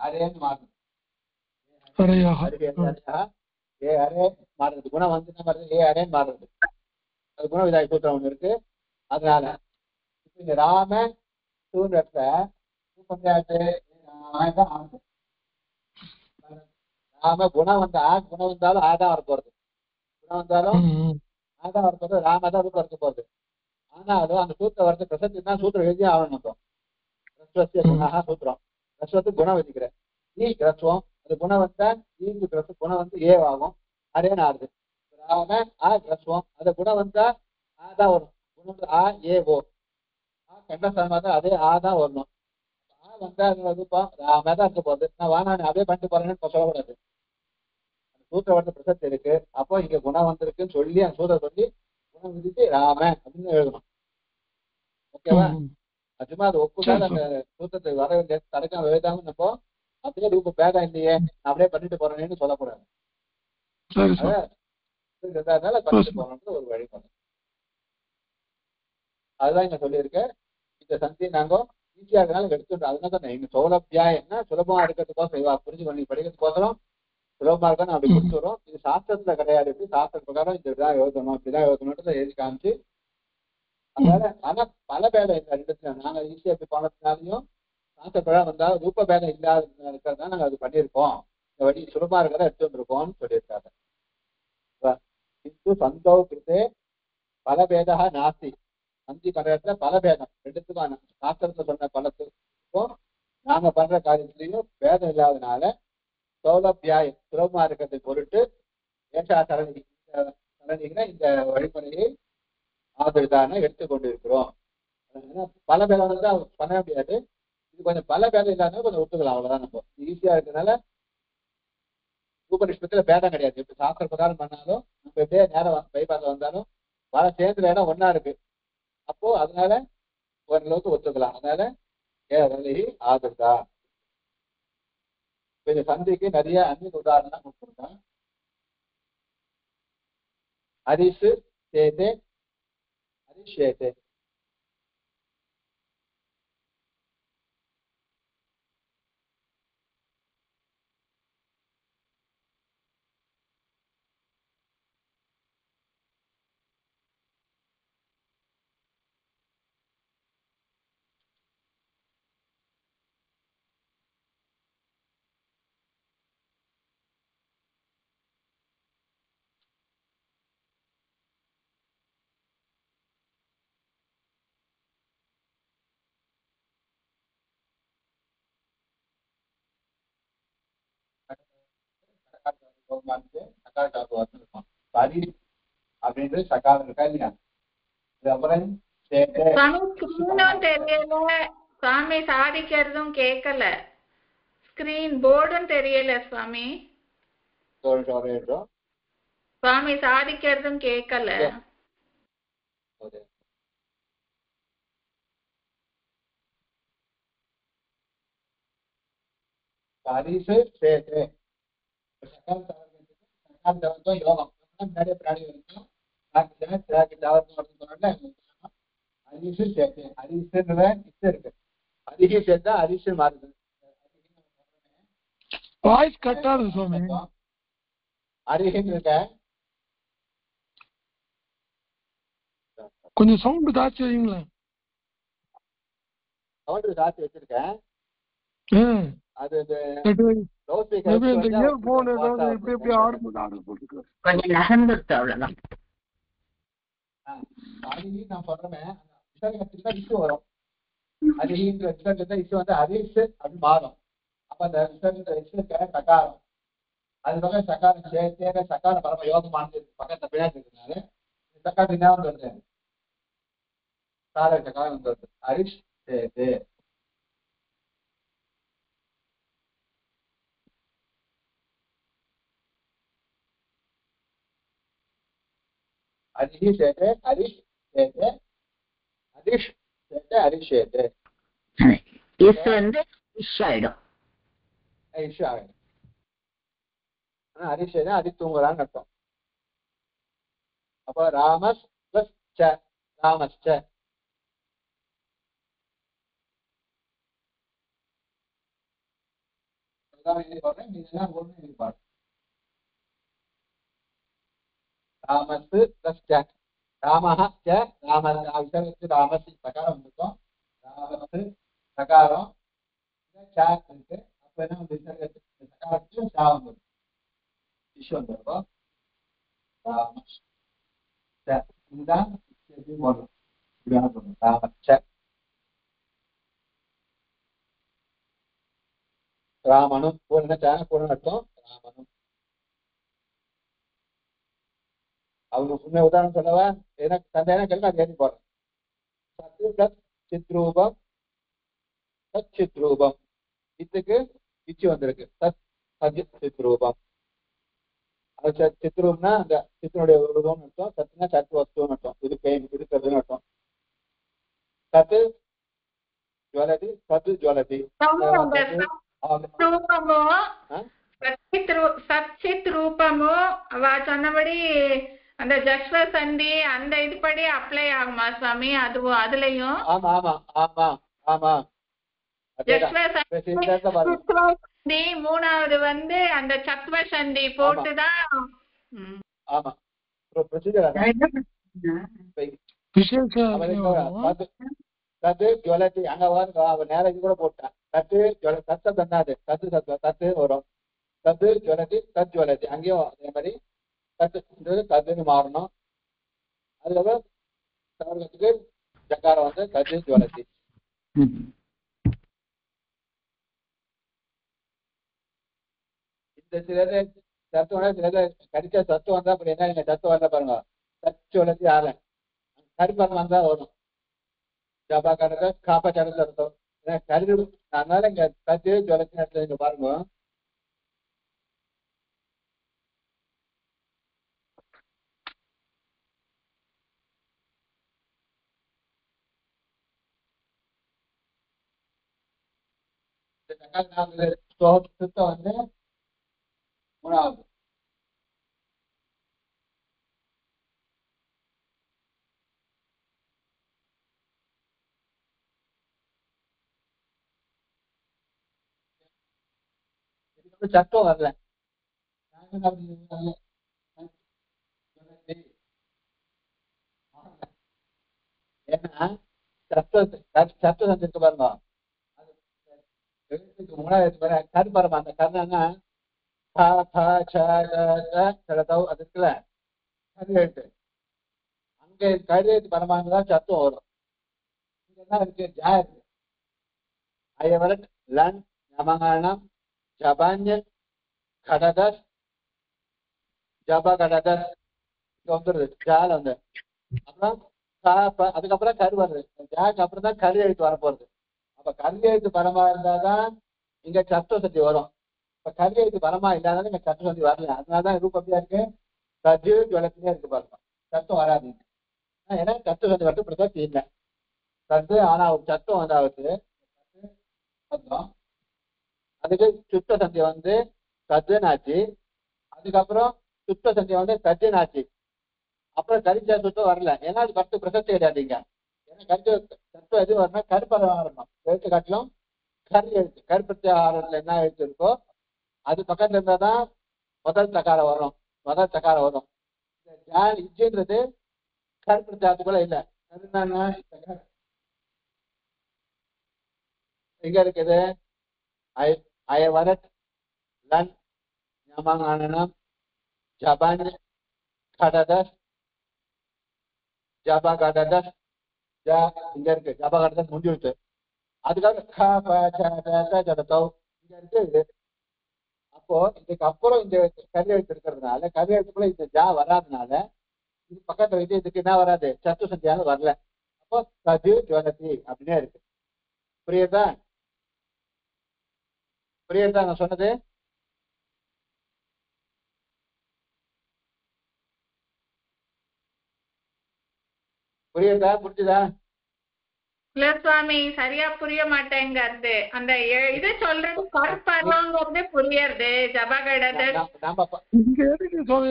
A: அரேன்னு மாறுது. அரே மாறுறது குணம் வந்து என்ன மாறுது? அரேன்னு மாறுறது. அது குண விதாய சூத்திரம் ஒண்ணு இருக்கு. அதனால இப்ப இந்த ராம சூரியத்துல ராம குணம் வந்தா குணம் வந்தாலும் ஆதான் வர போறது. குணம் வந்தாலும் ஆதான் வர போறது. ராமதான் ரூபம் இருக்க போறது. ஆனாலும் அந்த சூத்திர வரது பிரசக்தி தான் சூத்திரம் எழுதி ஆகணும். குணா சூத்திரம் ரஸ்வத்து குணம் வச்சுக்கிறேன். ஈ கிரஸ்வம் அது குணம் வந்தா ஈக்கு கிரஸ் குணம் வந்து ஏவாகும். அரேன்னு ஆகுது. ராம ஆ கிரஸ்வம் அது குணம் வந்தா ஆதான் வரும். குணம் ஆ ஏ ஓ கண்டஸ்தானமா தான் அதே ஆதான் வரணும். ஆ வந்தா ரூபம் ராமதான் இருக்க போகுது. நான் வானானு அதே பண்ணிட்டு போறேன்னு சொல்லக்கூடாது. சூத்திர வரது பிரசக்தி இருக்கு. அப்போ இங்க குணம் வந்திருக்குன்னு சொல்லி அந்த சூத்திர சொல்லி குணம் விதிச்சு ராம அப்படின்னு எழுதணும். ஓகேவா? சும்மா அது ஒப்புக்காத அந்த சூத்திரத்தை வர வேண்டிய தடுக்காம எழுதாம நம்ம அப்படியே ரூப பேதம் இல்லையே அப்படியே பண்ணிட்டு போறேன்னு சொல்லக்கூடாது. அதனால பண்ணிட்டு போறோம்னு ஒரு வழி பண்ணணும். அதுதான் இங்க சொல்லியிருக்கேன். இந்த சந்தி நாங்க ஈஸியா இருக்கனால எடுத்துட்டோம். அதனால தான் எங்க சௌலபியாயம்னா சுலபமா இருக்கிறதுக்கோசம் புரிஞ்சு பண்ணி படிக்கிறதுக்கோசரம் சுலபமா இருக்கான்னு அப்படி கொடுத்துறோம். இது சாஸ்திரத்துல கிடையாது. சாஸ்திர பிரகாரம் இதுதான் எழுதணும் இப்படிதான் எழுதணும்ன்றத எழுதி காமிச்சு. அதனால ஆனா பல பேதம் இல்லை ரெண்டுத்துல. நாங்க ஈஸியா இப்படி போனதுனாலையும் சாஸ்திர பிரகாரம் வந்தா ரூப பேதம் இல்லாத இருக்கிறதா நாங்க அது பண்ணியிருக்கோம். இந்த வழி சுலபமா இருக்கிறதா எடுத்து வந்துருக்கோம்னு சொல்லியிருக்காங்க. சந்தோ கிருத்தே பல பேதா நாஸ்தி. சந்தி பண்ற இடத்துல பல பேதம் ரெண்டுத்துக்கும் சாஸ்திரத்துல சொன்ன பலத்துக்கும் நாங்க பண்ற காரியத்திலையும் பேதம் இல்லாதனால சௌலபியாயம் சுலபமா இருக்கிறதை பொருட்டு ஏஷா சரணிகளை இந்த வழிமுறையை ஆதரதான எடுத்துக்கொண்டு இருக்கிறோம். பல பேதம் வந்து பண்ண முடியாது. இது கொஞ்சம் பல பேதம் இல்லாதனால கொஞ்சம் ஒத்துக்கலாம். அவ்வளவுதான். நம்ம ஈஸியா இருக்கிறதுனால உபநிஷத்துல பேதம் கிடையாது. இப்ப சாஸ்திர பிரகாரம் பண்ணாலும் நம்ம எப்படியே நேரம் பைபாஸ் வந்தாலும் வர சேர்ந்த இடம் ஒன்னா இருக்கு. அப்போ அதனால ஓரளவுக்கு ஒத்துக்கலாம். அதனால ஆதரதா. இந்த சந்தைக்கு நிறைய அந்நிய உதாரணம் கொடுத்துருக்கான். ஹரிஷு சேதே ஹரிஷேதே. யோகமானது சகார தாத்து வந்து இருக்கும். பரி அப்படின்றது சகாரம் இருக்கா இல்லையா? அதுக்கப்புறம்
D: ஸ்கிரீனும் தெரியல சுவாமி, சாதிக்கிறதும் கேட்கல. ஸ்கிரீன் போர்டும் தெரியல சுவாமி. சுவாமி சாதிக்கிறதும் கேட்கல.
A: யோகம் நிறைய பிராணி இருக்கும். அரிசு சேர்த்து அரிசுன்ற இருக்கு. அதிக சேர்த்தா அரிசு மாறுது.
C: வாய்ஸ் கட் ஆகுது சுவாமி.
A: அரிசின்னு இருக்க
C: கொஞ்சம் சவுண்ட் தாச்சி வைங்களேன்.
A: சவுண்ட் தாச்சி வச்சிருக்கேன். அது
B: கொஞ்சம் நகர்ந்துட்டு அவ்வளவுதான்.
A: நான் சொல்றேன் இஷ்யூ வரும். அரின்ற இஷ்யூ வந்து அரிசு அப்படின்னு மாறும். அப்ப அந்த சகாரம் அதுக்காக சகாரம் சேர்த்தே சகார பரம யோகமானது பக்கத்துல பின்னாடி இருக்கிறதுனால சகாரம் என்ன வருது? சார சகாரம் வருது. அரிஷ் சேர்த்து அரிஷி சேர்த்து அரிஷ் சேர்த்து அரிஷ் சேர்த்து அரிஷ் சேர்த்து
B: வந்து ஆயிடும்.
A: அரிஷ் அரி தூங்குறான்னு அர்த்தம். அப்ப ராமஸ் பிளஸ் ச ராமஸ்ச ராமஸ் பிளஸ் ச ராமஹ ச ராம விசர்கத்து ராமஸ் சகாரம் இருக்கும். ராமஸ் சகாரம் ச இருக்கு. அப்ப என்ன விசர்கத்து சகாரத்துக்கு சாவம் வரும். ஈஸ்வரன் இருக்கும். ராமஸ் ச இதுதான் போடணும். ராமச்ச ராமனும் பூர்ண அர்த்தம் ராமனும். அவங்க உண்மை உதாரணம் சொல்லவா? எனக்கு தந்தையான கேள்வி நான் கேள்வி போடுறேன். சத்து பிளஸ் சித்ரூபம் சத் சித்ரூபம். இதுக்கு இச்சு வந்திருக்கு. சத் சஜித் சித்ரூபம். அது சித்ரூபம்னா அந்த சித்தனுடைய ரூபம்னு அர்த்தம். சத்துனா சத்து வஸ்துன்னு அர்த்தம். இது பெயின் இருக்கிறதுன்னு அர்த்தம். சத்து ஜுவலதி சத்து ஜுவலதி
D: சச்சித் ரூபமோ அவ சொன்னபடி அந்த ஜஸ்வ சந்தி அந்த இதுபடி அப்ளை ஆகுமா சுவாமி? அதுவும் அதுலயும்
A: ஆமா ஆமா ஆமா ஆமா
D: சந்தி மூணாவது வந்து அந்த சத்வ சந்தி போட்டுதான்.
A: ஆமா தத்து ஜுவலதி அங்க வந்து நேரம் இது கூட போட்டான். தத்து சத்த தன்னாது தத்து சத்துவ தத்து வரும். தத்து ஜுவலதி தத் ஜுவலதி அங்கேயும் அதே மாதிரி தத்து தத்துன்னு மாறணும். அதுக்கப்புறம் சவர்க்கத்துக்கு ஜக்காரம் வந்து தத்து ஜுவலதி. இந்த சிலது சத்துவம் சிலது கடிச்ச சத்துவம் வந்தா அப்படி என்ன நீங்க சத்துவம் வந்தா பாருங்க. தச்சு வளர்ச்சி ஆள கடிப்பரம் வந்தா வரும். ஜபா கணக்கு காப்பா சடத்து அர்த்தம் கருது. அதனால இங்க தச்சு ஜுவலத்தி இடத்துல இங்க பாருங்க. சுத்தம் வந்து மூணாவது. சத்தம் வரல. ஏன்னா சத்தம் செஞ்சிருக்கு பாருங்க. மூணாவது கருப்பரமா அந்த கருணா அது இருக்குல்ல கருவேட்டு அங்க கருவேட்டு பரமானதான் சத்தம் வரும். இங்க என்ன இருக்கு? ஜா இருக்கு. அயவரட் லன் நமகானம் ஜபான்ய கடதஸ் ஜபா கடத இங்க வந்துருது ஜால வந்து. அப்புறம் அதுக்கப்புறம் கரு வருது. ஜாக்கு அப்புறம் தான் கரு எழுத்து வரப்போறது. அப்ப கரு எழுத்து பரமா இருந்தாதான் இங்க சத்துவ சந்தி வரும். இப்ப கரு எழுத்து பரமா இல்லாதாலும் இங்க சத்துவ சந்தி வரல. அதனாலதான் ரூபம் அப்படியா இருக்கு, சஜு ஜுவலத்திலே இருக்கு பாருங்க. சத்துவம் வராது. ஏன்னா சத்துவ சந்தி மட்டும் பிரசக்தி இல்லை. சத்து ஆனா ஒரு சத்துவம் வந்தாவது. அதுக்கு சுத்த சந்தி வந்து சத்துனாச்சு. அதுக்கப்புறம் சுத்த சந்தி வந்து சஜ்ஜனாச்சு. அப்புறம் கரிச்சா சுத்தம் வரல. ஏன்னா அது பத்து பிரசக்தி கிடையாதுங்க. ஏன்னா கரிச்ச சத்துவம் எது வரணும், கருப்பரம் வரணும். எழுத்து காட்டிலும் கரு எழுத்து கருப்பத்தி ஆரத்துல என்ன எழுத்து இருக்கோ அது பக்கத்துல இருந்தாதான் முதல் தக்காரம் வரும். முதல் தக்காரம் வரும். இச்சுன்றது கருப்பத்தியாத்துக்குள்ள இல்லை. எங்க இருக்குது? அயவரத் லன் ஞாபகம் ஜபான் கடதஸ் ஜபா கடதஸ் இங்க இருக்கு. ஜபா கடதஸ் முடிஞ்சிருச்சு. அதுக்காக இங்க இருக்கு. அப்போ இதுக்கு அப்புறம் இந்த கரு எழுத்து இருக்கிறதுனால கரு எழுத்துக்குள்ள இந்த ஜா வராதனால இது பக்கத்துல வைத்து இதுக்கு என்ன வராது, சத்து சந்தியாலும் வரல. அப்போ சஜு ஜுவலதி அப்படின்னே இருக்கு. புரியுதா? புரியுதா நான் சொன்னது? புரியுதா? புரிஞ்சுதா?
D: இல்ல சுவாமி, சரியா புரிய மாட்டேங்கிறது. அந்த இது சொல்றது கருப்பறங்கிறது புரியுது. ஜபகடத
C: இங்க எதுக்கு சுவாமி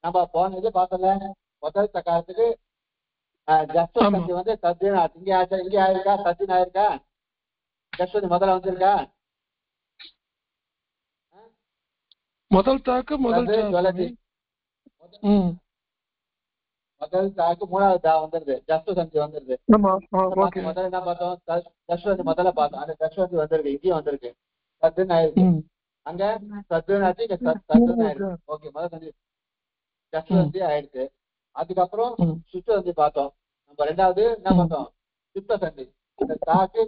A: நம்ம போனது பார்த்தல. முதல் தக்காரத்துக்கு ஜஸ்வந்தி வந்து சத்தியன் ஆச்சு. இங்கே ஆச்சா? இங்கே ஆயிருக்கா? சத்தியன் ஆயிருக்கா? ஜஸ்வந்தி முதல்ல வந்திருக்கா?
C: முதல் தாக்கு முதல்
A: முதல் தாக்கு மூணாவது தா வந்துருது. ஜஸ்வந்தி வந்துருது. முதல்ல என்ன பார்த்தோம்? ஜஸ்வந்தி முதல்ல பார்த்தோம். அந்த ஜஸ்வந்தி வந்திருக்கு, இங்கேயும் வந்திருக்கு. சத்துன்னு ஆயிருக்கு. அங்க சத்துன்னு ஆச்சு, இங்க சத்துன்னு ஆயிருக்கு. ஓகே, முதல் சந்தி ஜஸ்வந்தி ஆயிடுச்சு. அதுக்கப்புறம் சுத்த சந்தி பார்த்தோம். நம்ம ரெண்டாவது என்ன பார்த்தோம்? சுத்த சந்தி. இந்த தாக்கு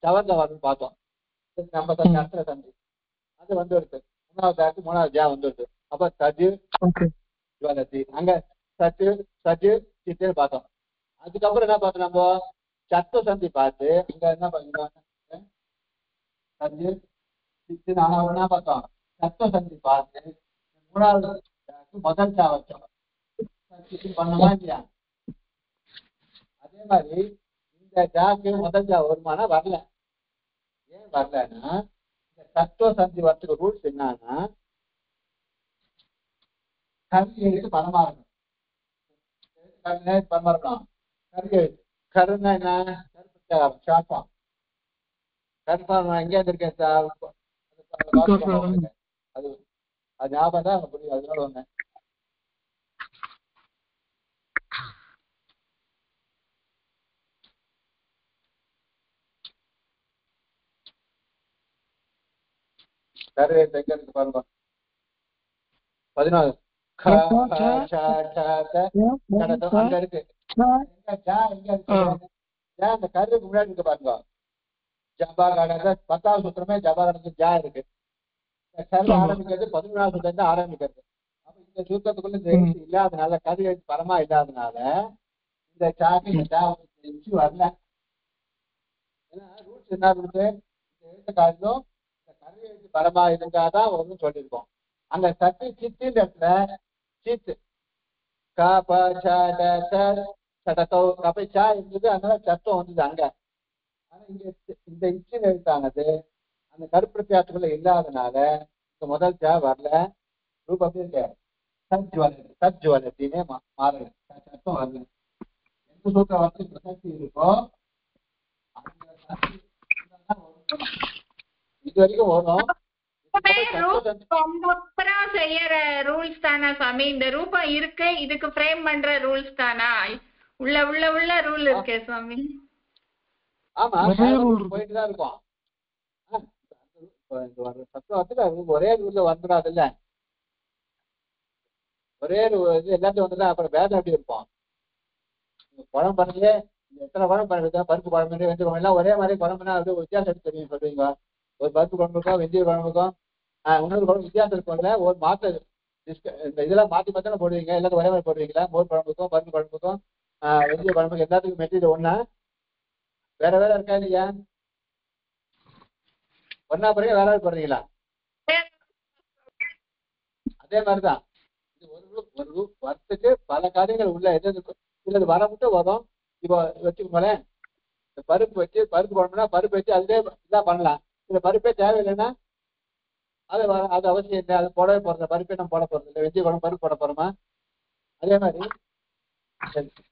A: சவர்ந்த வரன்னு பார்த்தோம். நம்ம சந்தி அஸ்திர சந்தி அது வந்துடுது. மூணாவது தாக்கு மூணாவது ஜா வந்துடுது. அப்ப சஜு ஜுவலதி அங்க சத்து சஜு சித்துன்னு பார்த்தோம். அதுக்கப்புறம் என்ன பார்த்தோம்? நம்ம சத்துவ சந்தி பார்த்து அங்க என்ன பண்ணோம்? சஜு சித்துன்னு ஆனா என்ன பார்த்தோம்? சத்துவ சந்தி பார்த்து மூணாவது முதல் சா வச்சோம். பண்ணமா இல்லையா? அதே மாதிரி இந்த ஜாக்கு முதல் ஜா வருமானா வரல. ஏன் வரலன்னா இந்த தத்துவ சந்தி வரத்துக்கு ரூல்ஸ் என்னன்னா கரு எழுத்து பணமா இருக்கணும். பணமா இருக்கணும். கரு எழுத்து கருன்னா என்ன? கருப்பு ஷார்ட்ஃபார்ம். கருப்பாம் எங்க இருக்கேன்? அது அது ஞாபகம் தான் புரியும். அதனால ஒண்ணு கரு எழுத்து எங்க இருக்கு பாருங்க. 14 அங்க இருக்கு. அந்த கருக்கு முன்னாடி இருக்கு பாருங்க. ஜபா கடந்த 10வது சூத்திரமே ஜபா கடந்த ஜா இருக்கு. கரு ஆரம்பிக்கிறது 11வது சூத்திரம் தான் ஆரம்பிக்கிறது. அப்ப இந்த சூத்திரத்துக்குள்ள இந்த எழுத்து இல்லாதனால கரு எழுத்து பரமா இல்லாதனால இந்த சாக்கு இந்த ஜா வரல. ஏன்னா ரூல்ஸ் என்ன இருக்கு? இந்த எழுத்து காட்டிலும் இந்த கரு எழுத்து பரமா இருந்தாதான் ஒன்றும் சொல்லியிருக்கோம். அங்க சத்து சித்தின் இடத்துல சித்து கபச்சா இருந்தது. அதனால சத்தம் வந்தது அங்க. ஆனா இங்க இந்த இச்சின் எழுத்தானது அந்த கருப்பிரத்தியாத்துக்குள்ள இல்லாதனால இந்த முதல் சா வரல. ரூபம் எப்படி இருக்க? சஜ்வலத்தினே மாறுது. சத்தம் வரல. எந்த சூத்திரம் வந்து பிரசக்தி இருக்கோ இது வரைக்கும் வரும்.
D: செய்யற ரூல்ஸ் தானா சாமி? இந்த ரூபம் இருக்கு, இதுக்கு ஃப்ரேம் பண்ற ரூல்ஸ் தானா? உள்ள உள்ள உள்ள ரூல் இருக்கே சாமி.
A: ஆமா, போயிட்டுதான் இருக்கும். சத்துவத்துல ஒரே ரூல்ல வந்துடாது இல்ல. ஒரே இது எல்லாத்தையும் வந்துதான் அப்புறம் வேதம் எப்படி இருப்போம்? குழம்பு பண்ணலையே எத்தனை குழம்பு பண்ணுறது? பருப்பு குழம்பு வெந்தய குழம்பு எல்லாம் ஒரே மாதிரி குழம்புனா அது வித்தியாசம் எடுத்து தெரியும் சொல்றீங்க. ஒரு பருப்பு குழம்புக்கும் வெந்தய குழம்புக்கும் இன்னொரு குழம்பு வித்தியாசம் இருக்கும்ல. ஒரு மாற்ற இந்த இதெல்லாம் மாற்றி மாத்தான போடுவீங்க, எல்லாத்தையும் ஒரே மாதிரி போடுவீங்களா? மோர் குழம்புக்கும் பருப்பு குழம்புக்கும் வெஜ்ஜு குழம்புக்கு எல்லாத்துக்கும் மெட்டீரியல் ஒண்ணா வேற வேற இருக்கா இல்லையா? ஒன்னா பிறகு வேற போடுறீங்களா? அதே மாதிரிதான் இது ஒரு வருஷத்துக்கு பல காரியங்கள் உள்ள எது சிலது வர மட்டும் வரும். இப்போ வச்சுக்கோங்களேன், இந்த பருப்பு வச்சு பருப்பு குழம்புனா பருப்பு வச்சு அதுலேயே இதான் பண்ணலாம். இந்த பருப்பே தேவையில்லைன்னா அது அவசியம் இல்லை, அது போடவே போறது பருப்பே நம்ம போட போறது இல்லை. வெஜ்ஜு குழம்பு பருப்பு போட போறோமா? அதே மாதிரி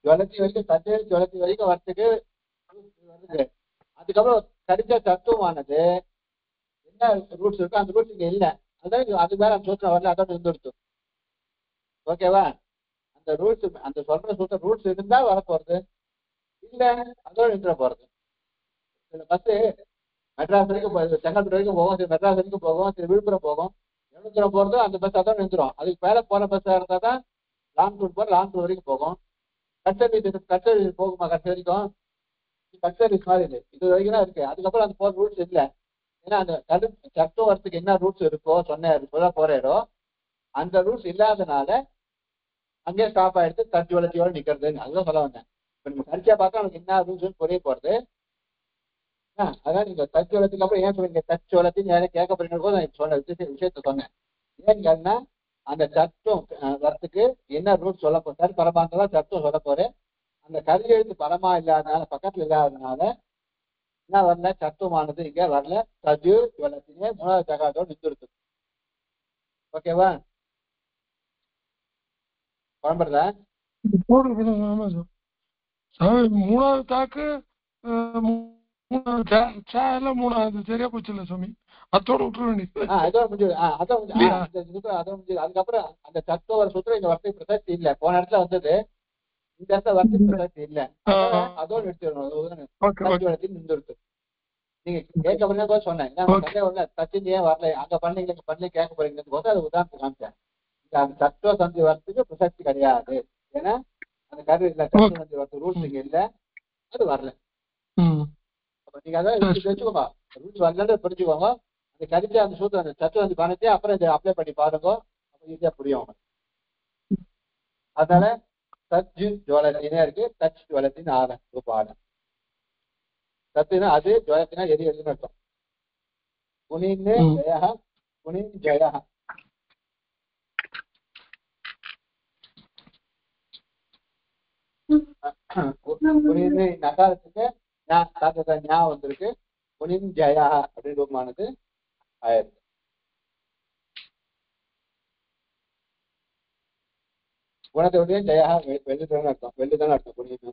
A: ஜுவலத்தி வரைக்கும் தண்ணீர் ஜுவலத்தி வரைக்கும் வரத்துக்கு வருது. அதுக்கப்புறம் கடிச்ச தத்துவமானது என்ன ரூட்ஸ் இருக்கோ அந்த ரூட்ஸ் இங்க இல்லை. அதான் அது மேல அந்த சூத்திரம் வரல, அதோட இருந்துடுச்சு. ஓகேவா? அந்த ரூட்ஸ் அந்த சொல்ற சூத்திரம் ரூட்ஸ் இருந்தா வர போறது, இல்ல அதோட நின்ற போறது. பஸ் மெட்ராஸ் வரைக்கும் செங்கல்பட்டு வரைக்கும் போகும், சரி மெட்ராஸ் வரைக்கும் போகும், சரி விழுப்புரம் போகும். எவ்வளவு தூரம் போறதோ அந்த பஸ் அதோட நின்றுடும். அதுக்கு மேல போன பஸ்ஸா இருந்தா தான் லாங் டூர் போற லாங் டூர் வரைக்கும் போகும். கட் சர்வீஸ் போகுமா? கட் வரைக்கும் கட் சர்வீஸ் மாதிரி இல்லை, இது வரைக்கும் தான் இருக்கு. அதுக்கப்புறம் அந்த போற ரூட்ஸ் இல்லை. ஏன்னா அந்த சட்டம் வரத்துக்கு என்ன ரூட்ஸ் இருக்கோ சொல்ல போற இடம் அந்த ரூட்ஸ் இல்லாதனால அங்கேயே ஸ்டாப் ஆயிடுத்து. தச்சு வளர்ச்சியோட நிக்கிறதுன்னு அதுதான் சொல்ல வந்தேன். இப்ப நம்ம கரிச்சியா பார்த்தா நமக்கு என்ன ரூல்ஸ் புரிய போறது. அதான் நீங்க தச்சு வளர்த்துக்கு அப்புறம் ஏன் சொல்றீங்க தச்சு வளர்த்து யாரும் கேட்க போறீங்க நான் சொன்ன விஷயத்த சொன்னேன். ஏன்னு கேட்டா அந்த சட்டம் வரத்துக்கு என்ன ரூல்ஸ் சொல்ல போறாரு பரமானதான் சட்டம் சொல்ல போறேன். அந்த கல்வி எழுத்து பரமா இல்லாதனால பக்கத்துல இல்லாததுனால என்ன வரல, சத்துவமானது இங்க வரல. தஜு வளர்த்தினே மூணாவது தகாதோடு நின்றுடுது. ஓகேவா? குழம்புறதா?
C: மூணாவது தாக்கு மூணாவது சரியா போச்சு இல்ல சுவாமி, அதோட விட்டுற வேண்டியது.
A: அதோட முடிஞ்சது. அதான் முடிஞ்சது. அதுக்கப்புறம் அந்த தத்துவ சூத்திரம் இந்த வருஷத்துக்கு பிரசக்தி இல்லை. போன இடத்துல வந்தது, இந்த இடத்துல வருஷத்துக்கு பிரசக்தி இல்லை. அதோட எடுத்துடணும். நின்றுடுது. நீங்க கேட்க பண்ண சொன்னேன் தச்சு ஏன் வரல, அங்க பண்ணீங்க பண்ணி கேட்க போறீங்கன்னு போது அது உதாரணத்துக்கு காமிச்சேன். அந்த தத்துவ சந்தி வரத்துக்கு பிரசக்தி கிடையாது. ஏன்னா அந்த கரு இல்ல, தத்துவ சந்தி வரத்து ரூல்ஸ் இங்க இல்ல, அது வரல. அப்ப நீங்க அதான் வச்சுக்கோங்க, ரூல்ஸ் வரலன்னு புரிஞ்சுக்கோங்க. அந்த கருத்து அந்த சூத்திரம் அந்த தத்துவ சந்தி பண்ணிட்டு அப்புறம் இதை அப்ளை பண்ணி பாருங்க, அப்ப ஈஸியா புரியும். அதனால தச்சு ஜுவலத்தினே இருக்கு, தச்சு ஜுவலத்தின் ஆடம் ரூபாடம். தத்துனா அது, ஜுவலத்தினா எது எதுன்னு அர்த்தம். குனின்னு ஜெயா, குனின் ஜெயா. குனின்னு நகாரத்துக்கு ஞா வந்திருக்கு, குனின் ஜெயா அப்படின்னு ரூபமானது ஆயிருக்கு. குணத்தோடைய ஜெயா வெள்ளுதான அர்த்தம், வெள்ளுதான அர்த்தம். குனின்னு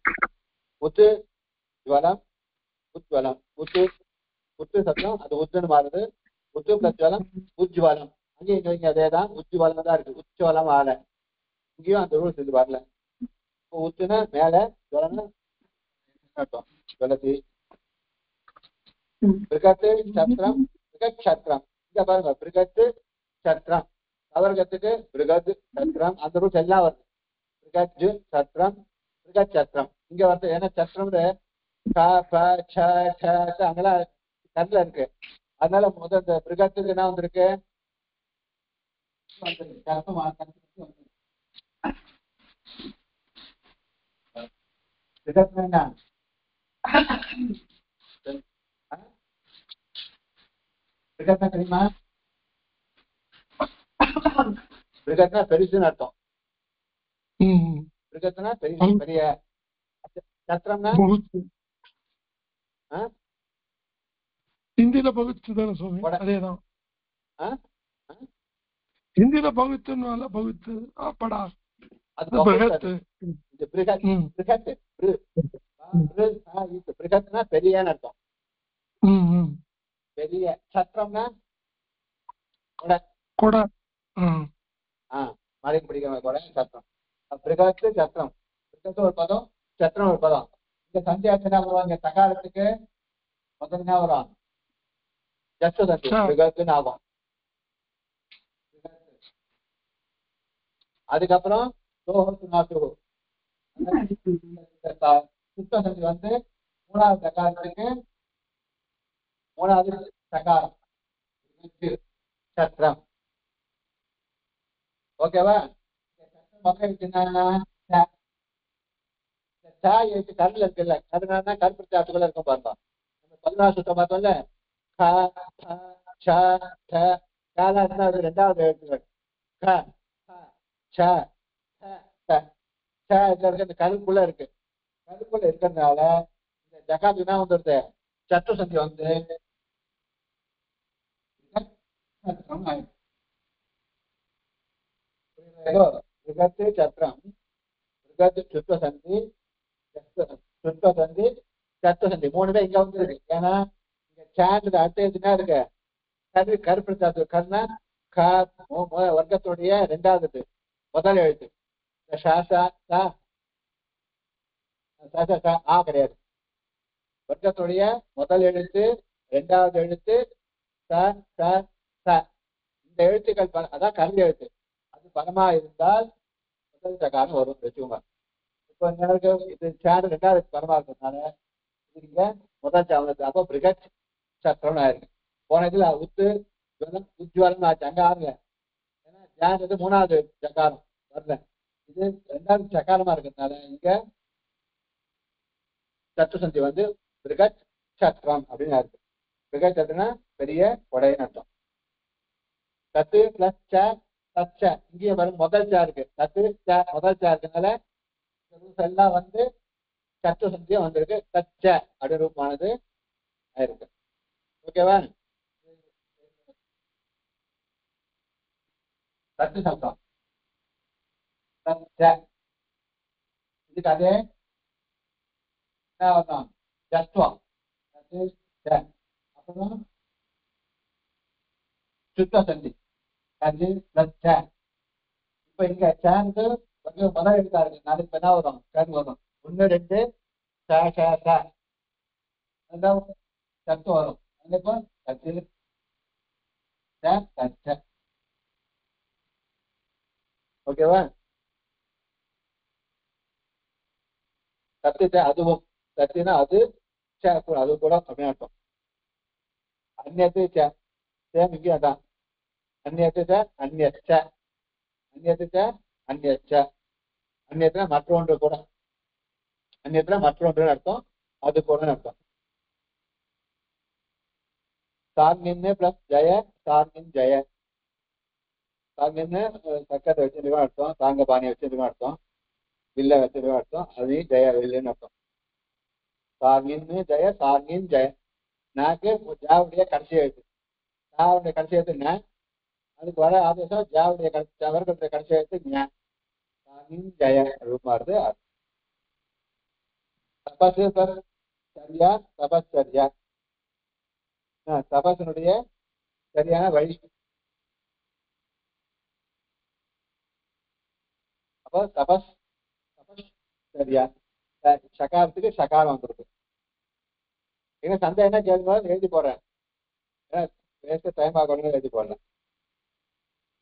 A: முத்து ஜுவலம், உஜ்வலம். உத்து சத்தம் அது உத்துன்னு மாறுது. உத்து பிளஸ் ஜுவலம் உஜ்வலம். அங்கேயும் இங்க அதேதான், உஜ்வலம் தான் இருக்கு. உச்சவலம் ஆல இங்கேயும் அந்த ரூல்ஸ் இது வரல. உத்துனா மேல, ஜுவலம்னா அர்த்தம். ஜுவலத்தி பிருகத்து சத்திரம், பிருகத் சத்திரம். இங்க பாருங்க, பிருகத்து சத்திரம். அவர்கத்துக்கு பிருகத் சத்திரம், அந்த ரூல்ஸ் எல்லாம் வருது. பிருகத் சத்திரம், பிருகத் சத்திரம் இங்க வருது. ஏன்னா சத்திரம்னு அங்கெல்லாம் கல்ல இருக்கு. அதனால முதல் இந்த பிருகத்துக்கு என்ன வந்திருக்கு, தெரியுமா? பிருகத்னா பெருசுன்னு அர்த்தம். பிருகத்னா பெரிய பெரிய. சத்திரம்னா
C: ஹிந்தியில பகுத்துதானே சுவாமி? அதேதான் ஹிந்தியில பகுத்துன்னு பகுத்து படா
A: பிருகத்னா பெரியன்னு அர்த்தம். பெரிய. சத்திரம்னா
C: கொடை.
A: மழைக்கு பிடிக்கிற கொடை சத்திரம். பிருகத்து சத்திரம், பிருகத்து ஒரு பதம், சத்திரம் ஒரு பதம். இந்த சந்தியாச்சு என்ன வருவாங்க, தகாரத்துக்கு முதல் என்ன வரும், ஜஸ்ட் தந்தி பிருகத்துன்னு ஆகும். அதுக்கப்புறம் சுத்த சந்தி வந்து மூணாவது தகாரத்துக்கு மூணாவது தகாரம் சத்திரம். ஓகேவா? மொத்தம் எழுத்துனா எழுத்து கருல இருக்குல்ல, அதனால கருப்பு சாத்துக்குள்ள இருக்கும் பாருங்க. நம்ம 16 சுத்தம் பார்த்தோம்ல, அது 2வது எழுத்துக்கள். இந்த கருப்புக்குள்ள இருக்கு. கருப்புக்குள்ள இருக்கிறதுனால இந்த ஜகாத்து தான் வந்துருது, சத்து சந்தி வந்து விகத்து சத்திரம், விகத்து சுத்தசந்தி, சுத்தசந்தி, சத்தசந்தி 3 இங்க வந்துருக்கு. ஏன்னா இங்க சாண்டு அடுத்த எழுத்துனா இருக்கு கரு, கருப்பு சாத்து. கருணா வர்க்கத்துடைய 2வது முதல் எழுத்து. கிடையாது. வர்க்கத்துடைய முதல் எழுத்து 2வது எழுத்து இந்த எழுத்துக்கள் அதான் கரு எழுத்து. அது பலமா இருந்தால் முதல் சகாரம் வரும் வச்சுக்கோங்க. இப்போ இது சாண்டு 2வது பலமா இருக்கிறதுனால இது இங்க முதல் சாவனத்து. அப்போ பிரிகட் சத்திரம் ஆயிருக்கு. போன இதுல உத்து உஜ்வலம் ஆச்சு, அங்க ஆறுல. ஏன்னா ஜான்றது 3வது சகாரம் வரல, இது 2வது சகாரமா இருக்கிறதுனால இங்க சத்துசந்தி வந்து பிரிகட் சத்திரம் அப்படின்னு இருக்கு. பிரிகட் சத்திரம்னா பெரிய கொடைன்னு அர்த்தம். தத்து பிளஸ் ச, இங்கேயும் வரும் முதல் சா இருக்கு. தத்து முதல் சா இருக்கனால எல்லாம் வந்து சத்துசந்தியும் வந்திருக்கு. தச்ச அப்படி ரூபமானது ஆயிருக்கு. ஓகேவா? தத்து சப்தம் இதுக்கு அதே ஜஸ்வம். அப்புறம் சுத்த சந்தி அது பிளஸ். இப்ப இங்க சேர்ந்து கொஞ்சம் முதல் எழுத்தா இருக்கு. நாளைக்கு என்ன வரும்? சேர்ந்து வரும். 1 2 சத்து வரும். இப்போ சத்து சச்ச. ஓகேவா? சத்து அதுவும் சத்தினா அது அது கூட அப்படின்னு அர்த்தம். அந்நியத்து சேம் இங்கே அதான். அந்நியத்து அந்நியச்ச, அந்நியத்து அந்நியச்ச. அந்நியத்துல மற்றொன்று கூட, அந்நியத்துல மற்றொன்று அர்த்தம், அது கூட அர்த்தம். சார்மின்னு பிளஸ் ஜெய, சார்மின் ஜெய. சார்மின்னு சக்கரை வச்சிருக்கா அர்த்தம், சாங்க பாணி வச்சிருக்கா அர்த்தம், வில்ல வச்சிருக்கா அர்த்தம், அது ஜெய வில்லுன்னு அர்த்தம். சார்மின்னு ஜெய, சார்மின் ஜெய. நாக்கு ஜாவுடைய கடைசி எழுத்து. ஜாவுடைய கடைசி எழுத்து ந, அதுக்கு வர ஆதேசம் ஜாவுடைய வர்க்கத்துடைய கடைசி எழுத்து ஞ. சார்மின் ஜெய ரூபாருது. தபசு பிளஸ் சரியா, தபஸ்சரியா. தபசனுடைய சரியான வழி. அப்போ தபஸ் சரியா, சகாரத்துக்கு சகாரம் வந்துருக்கு. ஏன்னா சந்தை என்ன கேள்வி எழுதி போடுறேன், பேச டைம் ஆகணும்னு எழுதி போடுறேன்.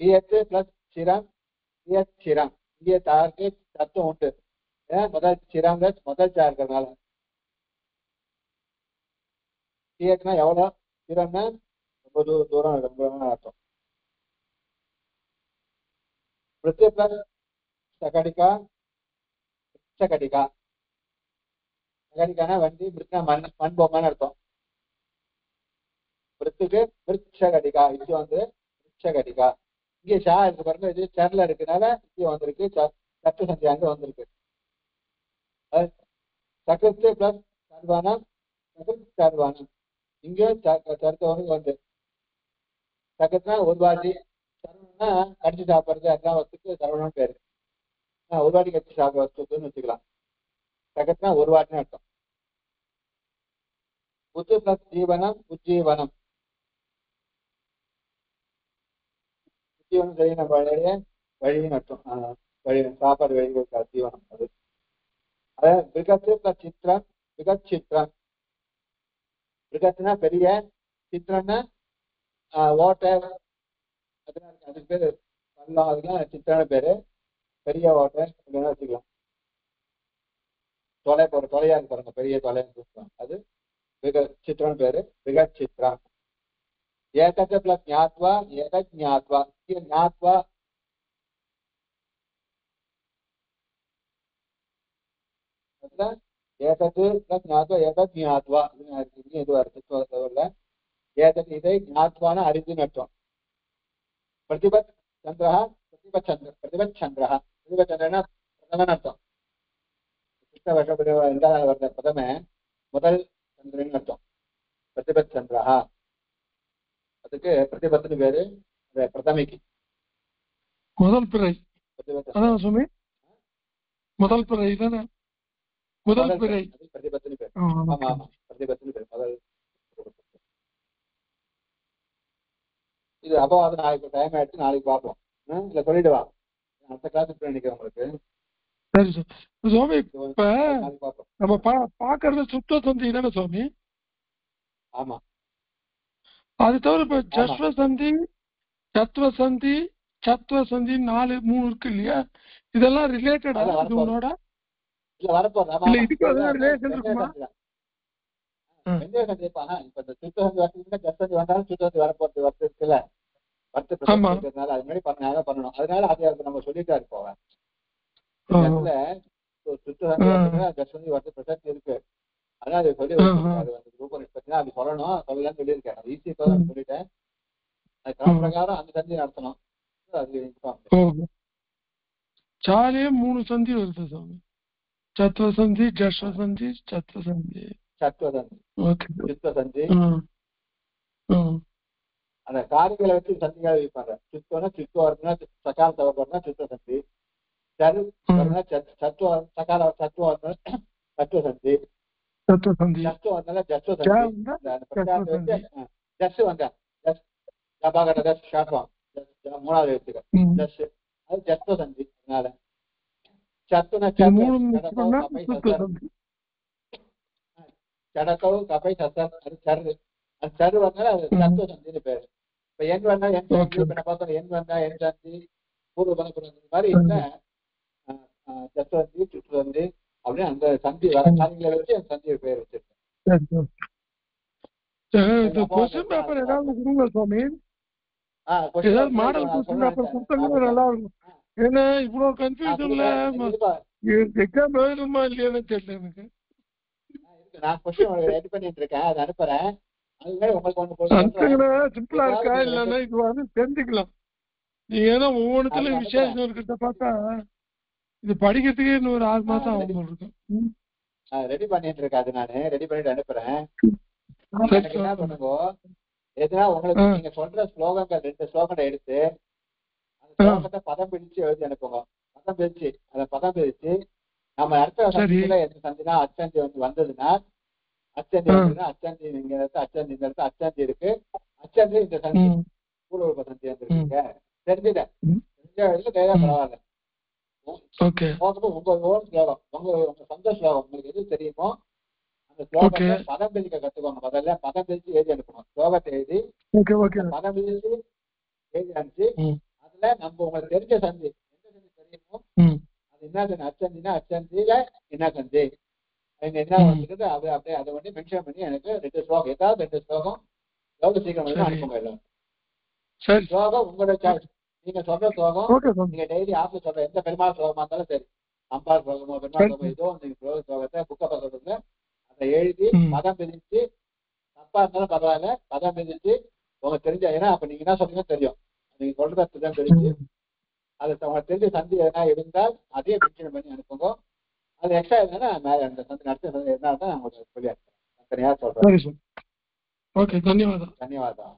A: பிஎச் பிளஸ் சிரம், பிஎச் சிரம். இங்கே தாருக்கு தத்துவம் உண்டு. ஏன்னா முதல் சிரம் முதல் சா இருக்கிறதுனால. பிஎச்னா எவ்வளோ, சிரம்னா ரொம்ப தூரம் ரொம்ப அர்த்தம். பிரித்து பிளஸ் சகடிகா, சகடிகா. சகடிக்கான வண்டி, பிரித்னா மண் பொம்மைன்னு அர்த்தம். பிரித்துக்கு பிரிச்சகடிகா, இது வந்து பிரிச்சகடிகா. இங்கே ஷா இருக்கு பாருங்க, இது சேர்ல இருக்குனால இங்கே வந்திருக்கு, சத்து சந்தி அங்க வந்திருக்கு. சக்கத்து பிளஸ் சர்வானம், சர்வானம். இங்கே சர்த்தவனுக்கு வந்து சக்கத்துனா ஒரு வாட்டி, சர்வனா கடிச்சு சாப்பிட்றது, அதுதான் வஸ்துக்கு சர்வனம் பேரு. ஒரு வாட்டி கடிச்சு சாப்பிட்ற வஸ்துக்குன்னு வச்சுக்கலாம். சக்கத்துனா ஒரு வாட்டின்னு அர்த்தம். புத்து பிளஸ் ஜீவனம், உஜ்ஜீவனம். ஜீவனம் சரியான வழின்னு அர்த்தம். வழி, சாப்பாடு வழி ஜீவனம். அது அதாவது பிரிகத்து பிளஸ் சித்திரம், பிரிகத் சித்திரம். பிரிகத்துனா பெரிய, சித்திரம்னா ஓட்டை, அதுக்கு பேரு பள்ளம், அதுக்கெல்லாம் சித்திரான பேரு. பெரிய ஓட்டை அப்படின்னா வச்சுக்கலாம். தொலை போற தொலையா இருக்கு பாருங்க, பெரிய தொலை, அது சித்திரம் பேரு பிரிகத் சித்திரம். एतत् प्लस् ज्ञात्वा एतत् ज्ञात्वा ज्ञात्वा एतत् प्लस् ज्ञात्वा एतत् ज्ञात्वा இது வருது एतत् இதை ज्ञात्वाன அறிந்துன்னு அர்த்தம் प्रतिपत् चन्द्रः प्रतिपत् चन्द्रः प्रथमன் அர்த்தம் இரண்டாவது வருது பிரதம முதல் சந்திரன் அர்த்தம் प्रतिपत् चन्द्रः அதுக்கு பிரதிபத்துன்னு பேரு பிரதமைக்கு
C: முதல் பிறை அதான் சுவாமி முதல் பிறை தானே முதல் பிறை
A: பிரதிபத்துன்னு பேர் ஆமா ஆமா பிரதிபத்துன்னு பேர் முதல் இது அபவாதம் நாளைக்கு டைம் ஆயிடுச்சு நாளைக்கு பார்ப்போம் இல்ல சொல்லிடுவா அடுத்த கிளாஸ் நினைக்கிறேன் உங்களுக்கு
C: சரி சார் சுவாமி இப்ப நம்ம பாக்குறது சுத்த சந்தி தானே சுவாமி
A: ஆமா
C: அது தவிர இப்ப ஜஸ்வ சந்தி சத்வ சந்தி சத்வ சந்தி 4-3 இருக்கு இல்லையா இதெல்லாம் ரிலேட்டடா இதோட
A: இல்ல வரப்போகுது
C: இல்ல இதுக்கு அதெல்லாம் ரிலேஷன் இருக்குமா
A: இப்ப இந்த சுத்தசந்தி வரதுக்கு ஜஸ்வந்தி வந்தாலும் சுத்தசந்தி வரப்போறது வருது இருக்குல்ல வருத்து பிரச்சனை அது மாதிரி பண்ணணும் அதனால அதை நம்ம சொல்லிட்டா இருப்போம் இடத்துல சுத்தசந்தி ஜஸ்வந்தி வருது பிரசக்தி இருக்கு அதனால அது சொல்லி அது ரூபம் பார்த்தீங்கன்னா அது சொல்லணும் சொல்லலன்னு சொல்லியிருக்கேன் அது ஈஸி சொல்லிட்டேன் அது கிரம பிரகாரம் அந்த சந்தி நடத்தணும் அது
C: சாலே 3 சந்தி வருது சுவாமி சத்வ சந்தி ஜஸ்வ சந்தி சத்வ சந்தி
A: சந்தி அந்த காரியங்களை வச்சு சந்திகளை வைப்பாங்க சுத்தம்னா சுத்தம் வருதுன்னா சக்கால தவறுனா சுத்த சந்தி சரு சத்துவ சக்கால சத்துவம் வருதுன்னா சத்துவ சந்தி ஜஸ்ட் வந்தால ஜஸ்ட் சந்தி ஜஸ்ட் வந்தா ஜபாகட்ட ஜஸ்ட் ஷார்ட்வாம் மூணாவது எடுத்துக்க ஜஸ்ட் அது ஜஸ்ட் சந்தி அதனால சத்துனா சடக்கவு கபை சத்தம் அது சரு அது சரு வந்தாலும் அது சத்துவ சந்தின்னு பேரு இப்ப எண் வந்தா என் சந்தி இப்ப நான் பார்த்தோம் எண் வந்தா என் சந்தி பூர்வ பணக்குறந்த மாதிரி இல்ல ஜஸ்வந்தி சுற்றுவந்தி அப்படின்னு அந்த சந்தி வர காரியங்களை வச்சு அந்த சந்தியை பேர் வச்சிருக்கேன்
C: மாடல் கொஸ்டின் பேப்பர் கொடுத்தா நல்லா இருக்கும் ஏன்னா இவ்வளவு கன்ஃபியூஷன்ல எக்ஸாம் எழுதணுமா இல்லையான்னு தெரியல எனக்கு
A: நான் கொஸ்டின் ரெடி பண்ணிட்டு இருக்கேன் அதை அனுப்புறேன்
C: சிம்பிளா இருக்கா இல்லன்னா இது வந்து தெரிஞ்சுக்கலாம் நீங்க ஏன்னா ஒவ்வொன்றுத்துல விசேஷம் இருக்கிறத பார்த்தா இது படிக்கிறதுக்கே இன்னும் ஒரு 6 மாசம் ஆகும் போல் இருக்கும்
A: ரெடி பண்ணிட்டு இருக்கேன் அது நானு ரெடி பண்ணிட்டு அனுப்புறேன் என்ன பண்ணுங்க எதுனா உங்களுக்கு நீங்க சொல்ற ஸ்லோகங்கள் 2 ஸ்லோகங்களை எடுத்து அந்த ஸ்லோகத்தை பதம் பிரிச்சு எழுதி அனுப்புங்க பதம் பிரிச்சு அதை பதம் பிரிச்சு நம்ம அடுத்த சந்தியில எந்த சந்தினா அச்சந்தி வந்து வந்ததுன்னா அச்சந்தி வந்ததுன்னா அச்சந்தி இங்க இருக்கு அச்சந்தி இந்த இடத்துல அச்சந்தி இருக்கு அச்சந்தி இந்த சந்தி பூர்வ சந்தி வந்துருக்கீங்க தெரிஞ்சுட்டேன் தெரிஞ்ச தைரியா பரவாயில்ல உங்க ஓன் ஸ்லோகம் உங்க சொந்த ஸ்லோகம் உங்களுக்கு எது தெரியுமோ அந்த ஸ்லோகத்தை பதம் பிரிக்க கத்துக்கோங்க முதல்ல பதம் பிரிச்சு எழுதி அனுப்பணும் ஸ்லோகத்தை எழுதி பதம் பிரிச்சு எழுதி அனுப்பிச்சு அதுல நம்ம உங்களுக்கு தெரிஞ்ச சந்தி எந்த சந்தி தெரியுமோ அது என்ன சந்தி அச்சந்தினா அச்சந்தியில என்ன சந்தி என்ன வந்துருக்குது அது அப்படியே அதை வந்து மென்ஷன் பண்ணி எனக்கு 2 ஸ்லோகம் ஏதாவது 2 ஸ்லோகம் எவ்வளவு சீக்கிரம் அனுப்புங்க எல்லாம் ஸ்லோகம் உங்களோட சாய்ஸ் நீங்க சொல்ற ஸ்லோகம் நீங்க டெய்லி ஆஃபீஸ் சொல்ற எந்த பெருமாள் ஸ்லோகமா இருந்தாலும் சரி அம்பாள் ஸ்லோகமோ பெருமாள் ஸ்லோகம் ஏதோ நீங்க ஸ்லோகத்தை புக்க பக்கத்துல அதை எழுதி பதம் பிரிச்சு தப்பா இருந்தாலும் பரவாயில்ல பதம் பிரிச்சு உங்களுக்கு தெரிஞ்ச ஏன்னா அப்ப நீங்க என்ன சொல்றீங்கன்னு தெரியும் நீங்க சொல்றது தான் தெரிஞ்சு அது உங்களுக்கு தெரிஞ்ச சந்தி எதனா இருந்தால் அதையே மென்ஷன் பண்ணி அனுப்புங்க அது எக்ஸ்ட்ரா இருந்தா மேல அந்த சந்தி நடத்த என்ன தான் உங்களுக்கு சொல்லி தனியா சொல்றேன்
C: ஓகே தன்யவாதம்